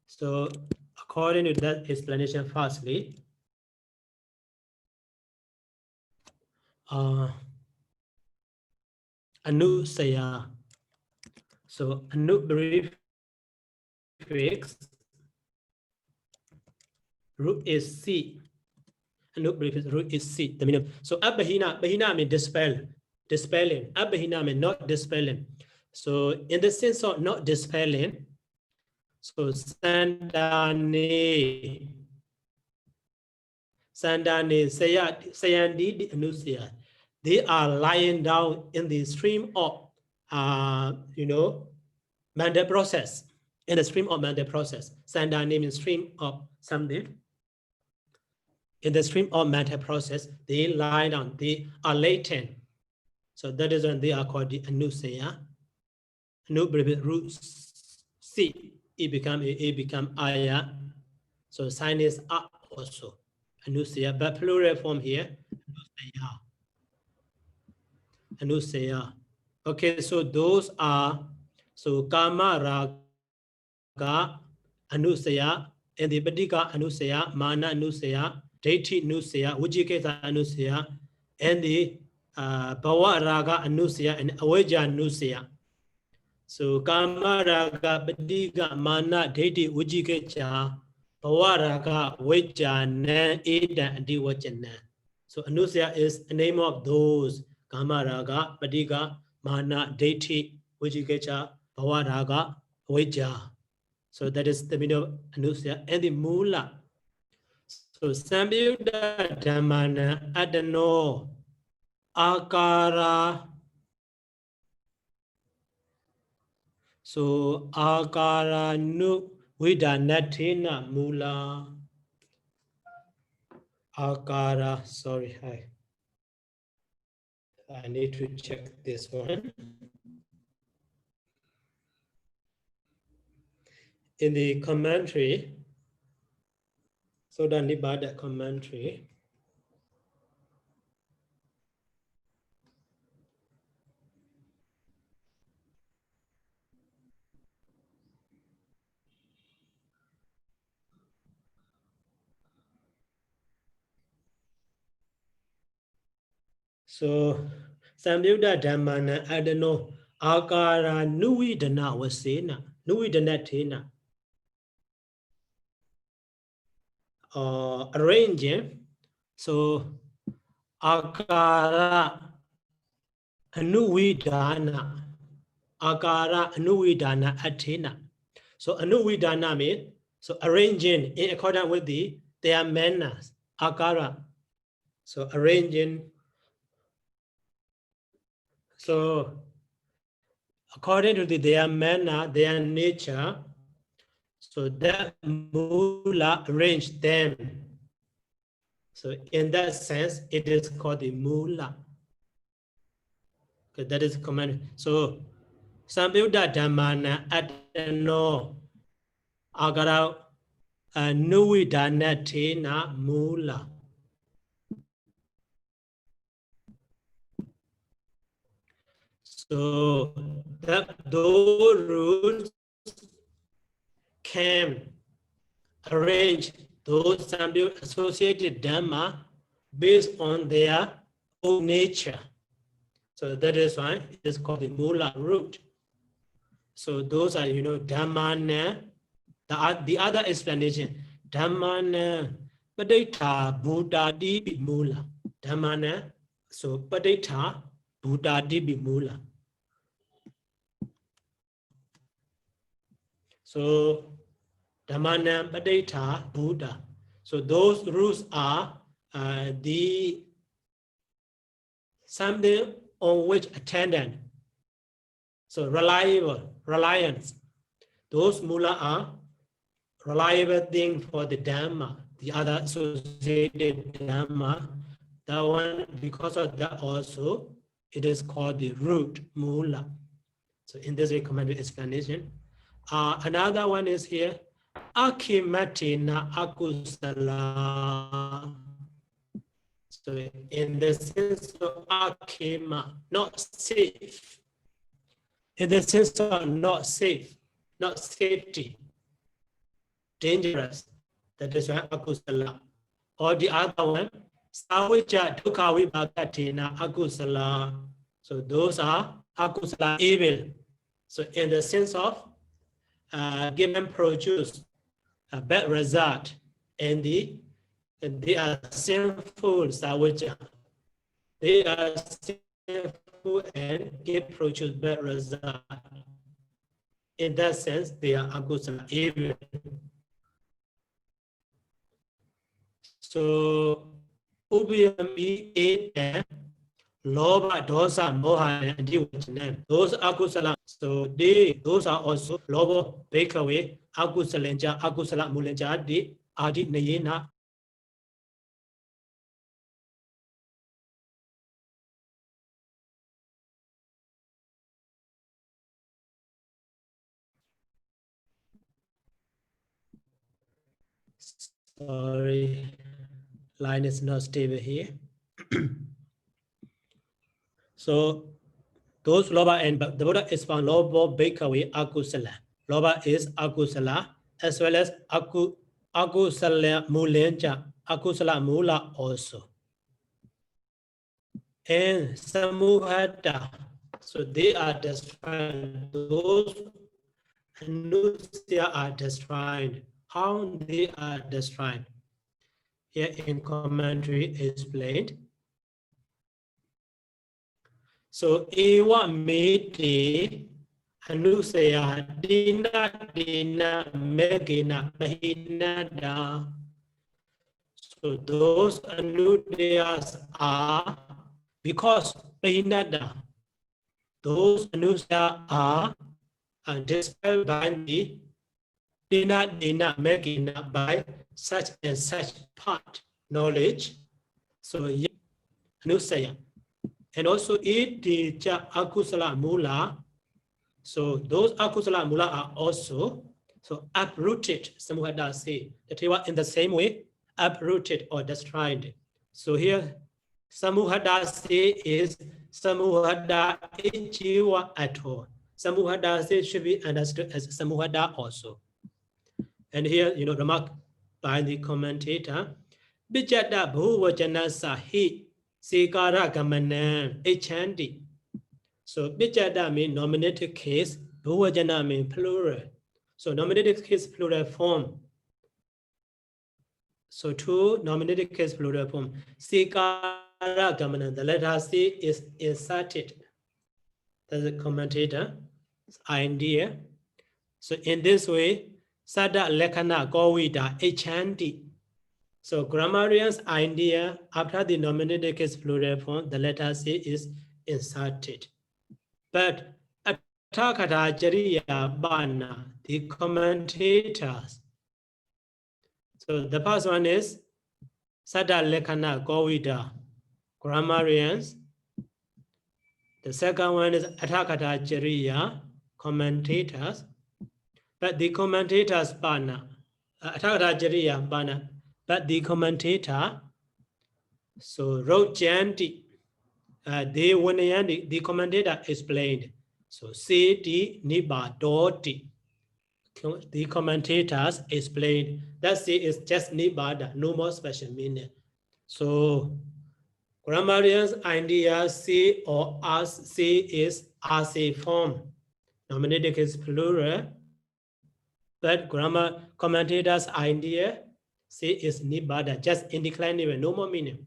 So according to that explanation, firstly, anusaya. So anu prefix root is C. Anu prefix root is C. The meaning. So abhina means dispelling. Abhina means not dispelling. So in the sense of not dispelling, so sandani sayandi anusaya. They are lying down in the stream of mental process. In the stream of mental process. Sandani means stream of something. In the stream of mental process, they lie down, they are latent. So that is when they are called the anusaya. Anu root C, E become aya. So sign is up also. Anusaya, but plural form here. Anusaya. Okay, so those are, so Kama Raga Anusaya, and the Padika Anusaya, Mana Anusaya, Deiti Anusaya, Ujiketa Anusaya, and the Bhava Raga Anusaya and Awaja Anusaya. So Kama Raga Padika Mana Deiti Ujikecha, Bhava Raga Waja Nan Eda and Diwajana. So Anusaya is the name of those Kama Raga, Padika, Mana, Deiti, Vijikecha, Bhava Raga, Vaja. So that is the meaning of Anusaya. And the Mula. So Samyuddha Dhammana Adano Akara. So Akara Nu Vidanatina Mula. Akara, sorry, I need to check this one. In the commentary, so the Nibbana commentary, so Samyuddha Dhammana Adano Akara Nuvidana Vasena, Nuvidana Tena, arranging. So Akara Anuvidana, Akara Anuvidana Athena. So Anuvidana means, so arranging in accordance with their manners, Akara. So arranging. So according to their manner, their nature, so that mula arrange them. So in that sense, it is called the mula. Okay, that is command. So Samyuddha Dhammana Adano Agara Nuvidanatina Mula. So that those rules can arrange those associated Dhamma based on their own nature. So that is why it is called the Mula root. So those are, Dhammana. The other explanation, Dhammana Padaitha Bhutadi Mula. Dhammana, so Padaitha Bhutadi Mula. So Dhammana Padaitha Buddha. So those rules are the something on which attendant. So reliance. Those mula are reliable thing for the Dhamma. The other associated Dhamma, that one, because of that also, it is called the root mula. So in this recommended explanation. Another one is here, Akimatina Akusala. So in the sense of Akima, not safe. In the sense of not safe, not safety, dangerous. That is why Akusala. Or the other one, Savija Dukha Vibhagatina Akusala. So those are Akusala evil. So in the sense of given produce a bad result, and they are sinful Savija. They are sinful and give produce bad result. In that sense, they are Akusala evil. So Ubiyami and Loba, Dosa, Moha, and those Akusala. So those are also Lobo, Bakeaway, Akusalenja, Akusala Mulenja, the Adi Nayena. Sorry, line is not stable here. So those loba and the Buddha is found lobo bhikkhave akusala. Loba is akusala as well as akusala mulenja, akusala mula also. And samuhata, so they are destroyed. Those anusya are destroyed. How they are destroyed? Here in commentary explained. So ewa mete anusaya dina megina mahinada. So those anudayas are because mahinada. Those anusaya are dispelled by the dina megina by such and such part knowledge. So anusaya. And also it the akusala mula. So those akusala mula are also so uprooted. Samuhada say that they were in the same way uprooted or destroyed. So here samuhada say is samuhada ichiwa at all. Samuhada say should be understood as samuhada also. And here, remark by the commentator, Bijada bhuvajana sahi sikara gamanan echandi. So bijada means nominative case, bhuvajana means plural. So nominative case plural form. So two nominative case plural form. Sikara gamanan, the letter C is inserted. That's the commentator idea. So in this way, Sada lekana govida echandi. So grammarian's idea after the nominative case plural form, the letter C is inserted. But atakata jariya bana, the commentators. So the first one is Sada lekana govida, grammarians. The second one is atakata jariya, commentators. But the commentators bana, atakata jariya bana. But the commentator, so wrote Janti, the commentator explained. So C.D. Niba Doti. The commentators explained that C is just Nibada, no more special meaning. So grammarian's idea C or as C is as a form. Nominative is plural. But grammar commentators' idea C is Nibada, just indeclinable, no more meaning.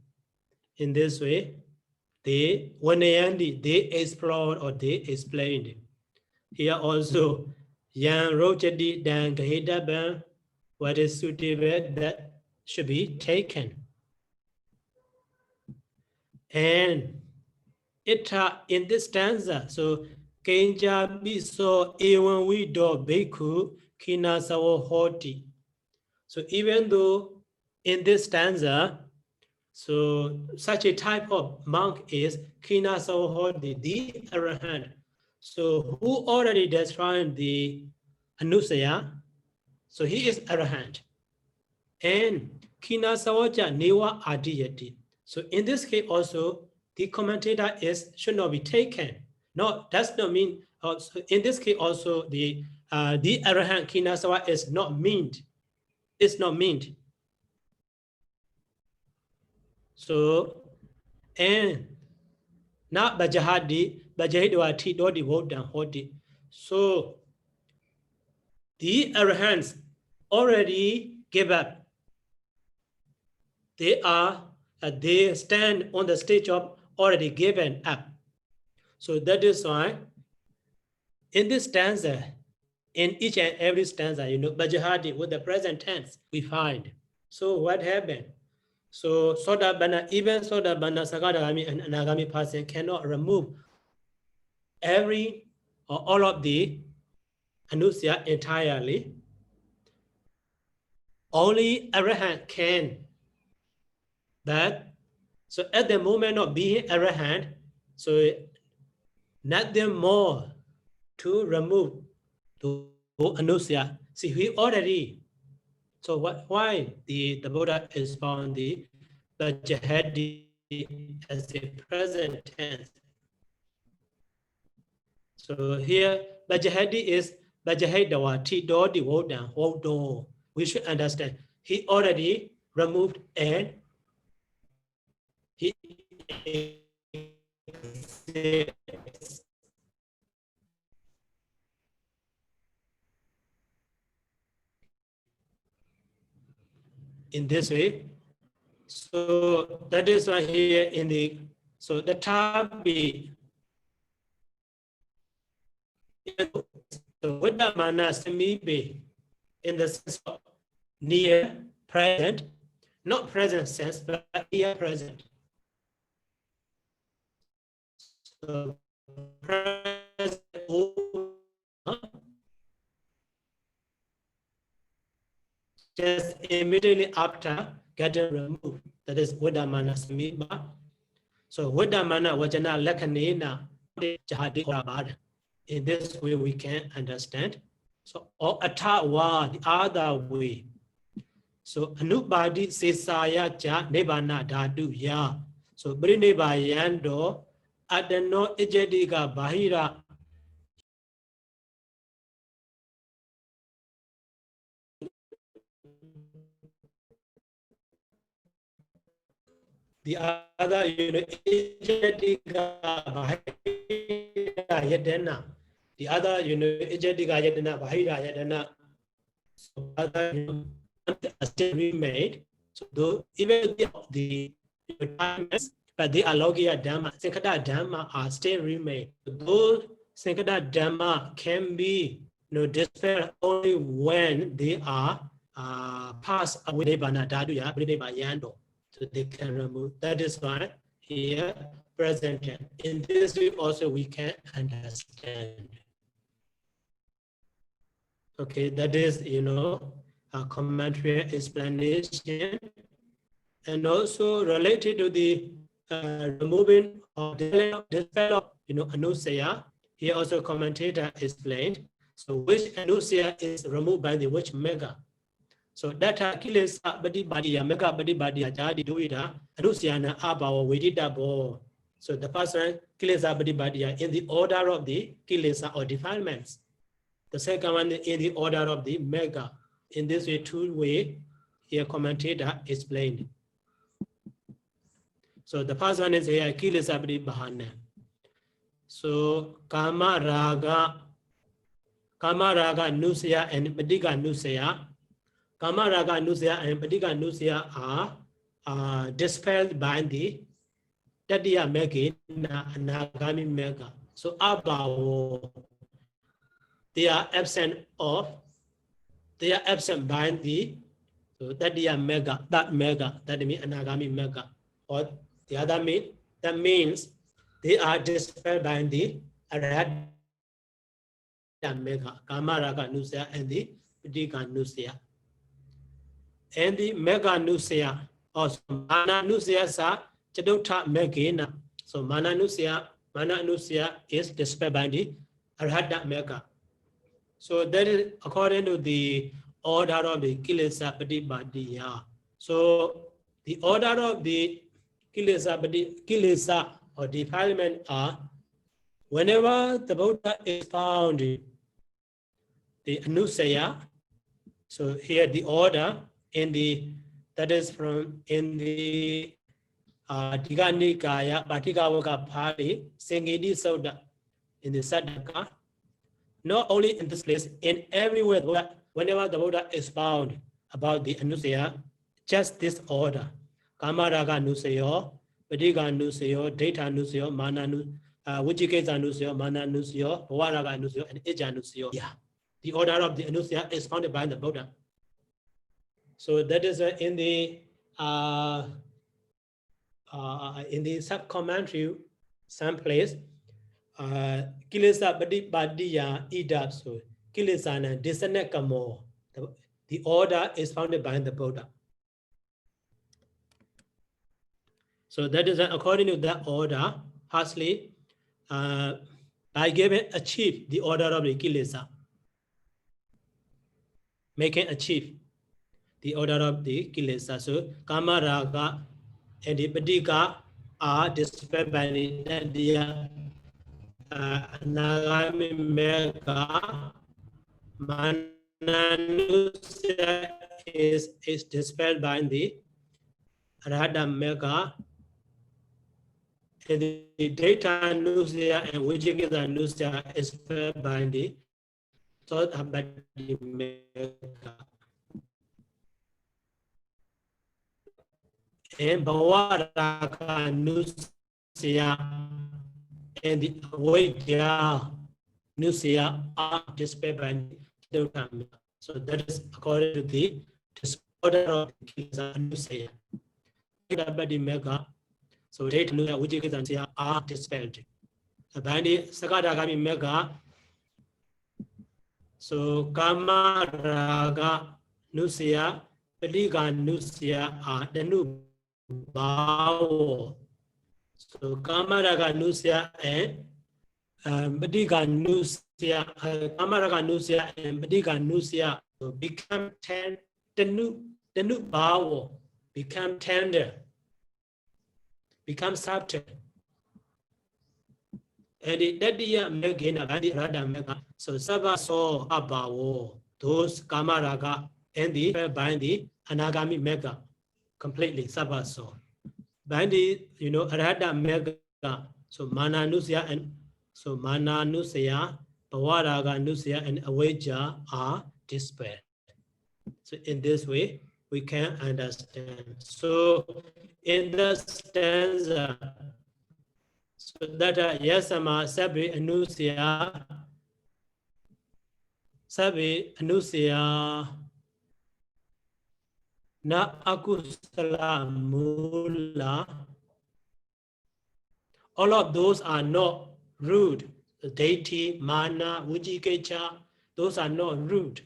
In this way, they explored or they explained. Here also, Yang Rojadi Dan Gahidaban, what is suitable that should be taken. And it in this stanza, so Kenja Biso Ewan Wido Beku Kina Sawo Hoti. So even though in this stanza, so such a type of monk is Kina Sawhodi, the Arahant. So who already destroyed the Anusaya? So he is Arahant. And Kina Sawaja Niwa Adiyati. So in this case also, the commentator should not be taken. No, does not mean also in this case also the Arahant Kina Sawa is not meant. It's not meant. So, and not Bajahadi, Bajahidwati, Dodi, Wodan, Hodi. So, the Arahants already gave up. They stand on the stage of already given up. So that is why in this stanza, in each and every stanza, Bajahadi with the present tense, we find. So what happened? So Sodabana, even Sodabana, Sakadagami and Anagami person cannot remove every or all of the Anusya entirely. Only Arahant can. But so at the moment of being Arahant, so nothing more to remove the Anusya. See, we already. So why the Buddha is found the Bajahadi as a present tense. So here, Bajahadi is Bajahadawa, Tido, the Wodan, Wodo. We should understand. He already removed and he exists. In this way. So that is why here in the, so the tabi, so with the mana semibe, in the sense of near present, not present sense, but near present. So present just immediately after getting removed. That is Vidamana Samiba. So Vidamana Vajana Lakanina Jahadi Korabad. In this way we can understand. So or Atawa, the other way. So Anubadi Sesaya Ja Nebana Dadu Ya. So Brineba Yando Adano Ejediga Bahira. The other, the other, so other, are still remade. So though even the requirements, but the alogia dhamma, Sankata dhamma are still remade. Those Sankata dhamma can be dispelled only when they are passed away by Nadaduya, by Yando. So they can remove. That is why here presented. In this way also we can understand. Okay, that is a commentary explanation, and also related to the removing of the dispel of anusaya. Here also commentator explained. So which anusaya is removed by the which mega? So data kilesa badi badiya mega badi badiya jadi duida anusayana abawa vedita bo. So the first one kilesa badi badiya in the order of the kilesa or defilements. The second one in the order of the mega. In this way, two way here commentator explained. So the first one is here kilesa badi bahana. So kama raga nusaya and padika nusaya. Kama raga nusaya and padika nusaya are dispelled by the tadiya mega anagami mega. So abawo, they are absent by the so tadiya mega, that means anagami mega. Or the other mean that means they are dispelled by the arahata mega, kama raga nusaya and the padika nusaya. And the mega nusaya, also mana nusaya sa chadota megena. So mana nusaya is dispelled by the arahata mega. So that is according to the order of the kilesa patibadiya. So the order of the kilesa or defilement are whenever the Buddha is found, the anusaya. So here the order in the that is from in the Diganikaya Batikawaka Pāḷi Sengedi Soda in the Sadaka. Not only in this place, in everywhere, whenever the Buddha is found about the anusaya, just this order. Kamaraga nusayo, Padika nusayo, Data nusayo, Mana Vijikesa nusayo, Mana nusayo, Bhavaraga nusayo, and Ija nusayo. Yeah. The order of the anusaya is founded by the Buddha. So that is in the sub-commentary someplace. Kilesa badiya idab so kilesana disanekamo. The order is founded by the Buddha. So that is according to that order, firstly, by giving achieve the order of the kilesa, making achieve the order of the kilesa. So kama raga and the Padika are dispelled by the Nadia Nagami Mega. Mananusya is dispelled by the Radha Mega. And the data nusya and Vijigita nusya is dispelled by the third Abadi Mega. And Bhavaraka nusya and the Vaidya nusya are dispelled by the third Mega. So that is according to the disorder of the Kilesa nusya. Abadi Mega. So data nusya Vijigita nusya are dispelled. Bandi Sakadagami Mega. So Kama Raga nusya, Paliga nusya are the new Bao. So Kama Raga nusya and Paliga nusya, Kama Raga nusya and Paliga nusya become the new Bao become tender, become subtle. And that year again Abandi Radha Mega. So Saba saw Abawo, those Kamaraga and the by the Anagami Mega completely Saba saw. Bandi, Radha Mega. So Mana Nusya and so Mana Nusya, Pawaraga Nusya and Awaja are dispelled. So in this way we can understand. So in the stanza, so that Yasama Sabi Anusya Na Akusala Mula. All of those are not rude. Deity, Mana, Vijikecha, those are not rude.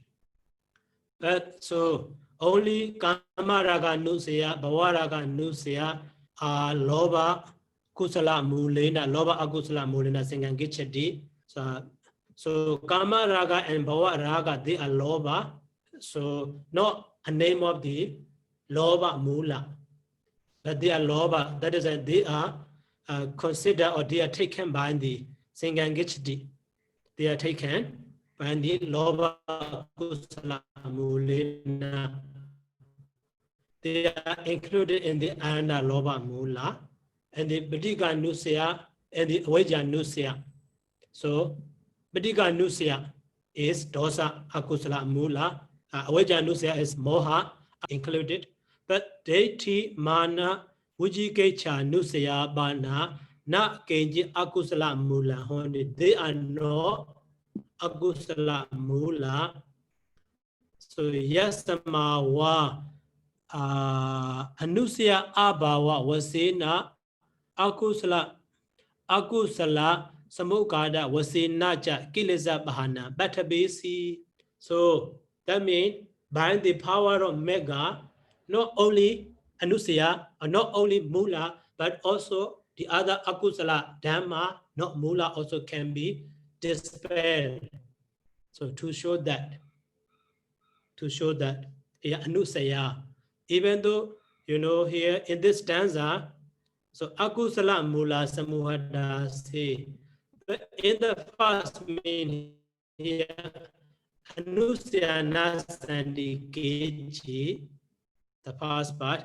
But so only Kamaraga Nusya, Bhavaraga Nusya are Loba Kusala Mulina, Loba Akusala Mulina Singangichadi. So Kama Raga and Bhava Raga, they are Loba. So not a name of the Loba Mula. But they are Loba, that is that they are considered or they are taken by the Singangichadi. They are taken by the Loba Kusala Mulina. They are included in the Anna Loba Mula. And the Badiga Nusya and the Vaja Nusya. So Badiga Nusya is Dosa Akusala Mula. Vaja Nusya is Moha included. But Deity Mana Vijikecha Nusya Bana Na Kenji Akusala Mula. They are not Akusala Mula. So Yasama wa Anusya Abawa Wasena Akusala Samukada Wasenaja Kilesa Bahana Batabasi. So that means by the power of Mega, not only Anusya or not only Mula, but also the other Akusala Dhamma, not Mula, also can be dispelled. So to show that Anusaya, even though here in this stanza, so Akusala Mula Samuhada say, but in the first meaning here, Anusya Nasandi Keji, the first part,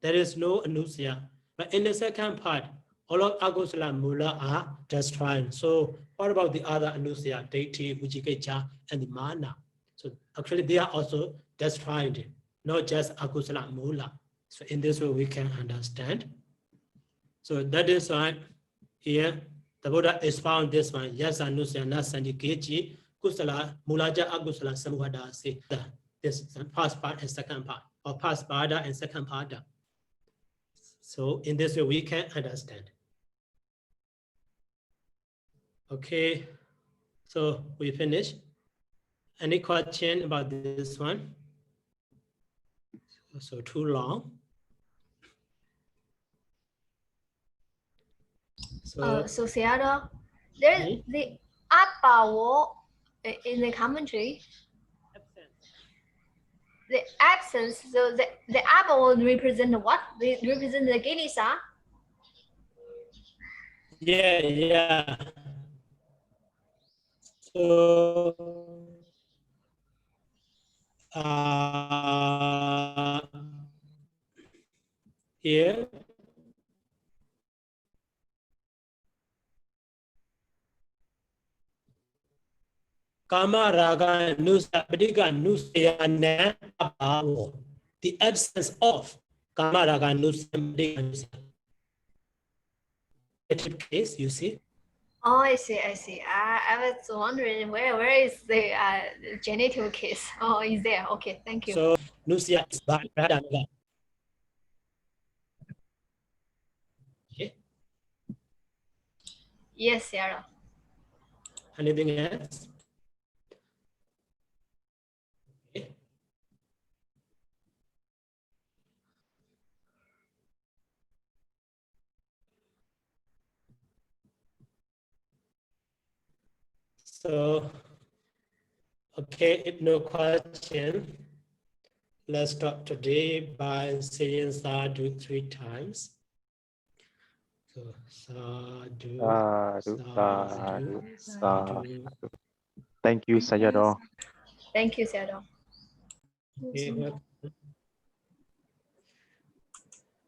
there is no Anusya. But in the second part, all of Akusala Mula are destroyed. So what about the other Anusya, Deity, Vijikecha, and the Mana? So actually they are also destroyed, not just Akusala Mula. So in this way we can understand. So that is why here the Buddha expound this one. Yes, Anusya Nasandi Keji, Kusala, Mulaja Akusala Samuhada say that this is the first part and second part, or first pada and second pada. So in this way we can understand. Okay, so we finish. Any question about this one? So too long. So Sayadaw, there is the Abawo in the commentary. the absence. So the apple will represent what? Represent the kilesa. Yeah. So here Kama Raga Nusa Padika Nusayana Abhavo. The absence of Kama Raga Nusa Padika Nusa. Case, you see? Oh, I see. I was wondering where is the genitive case? Oh, is there? Okay, thank you. So Nusya is bad. Okay. Yes, Sarah. Anything else? Okay. So, okay, if no question, let's start today by saying sadhu 3 times. So, sadhu, sadhu, sadhu. Thank you, Sayadaw. Thank you, Sayadaw. Okay,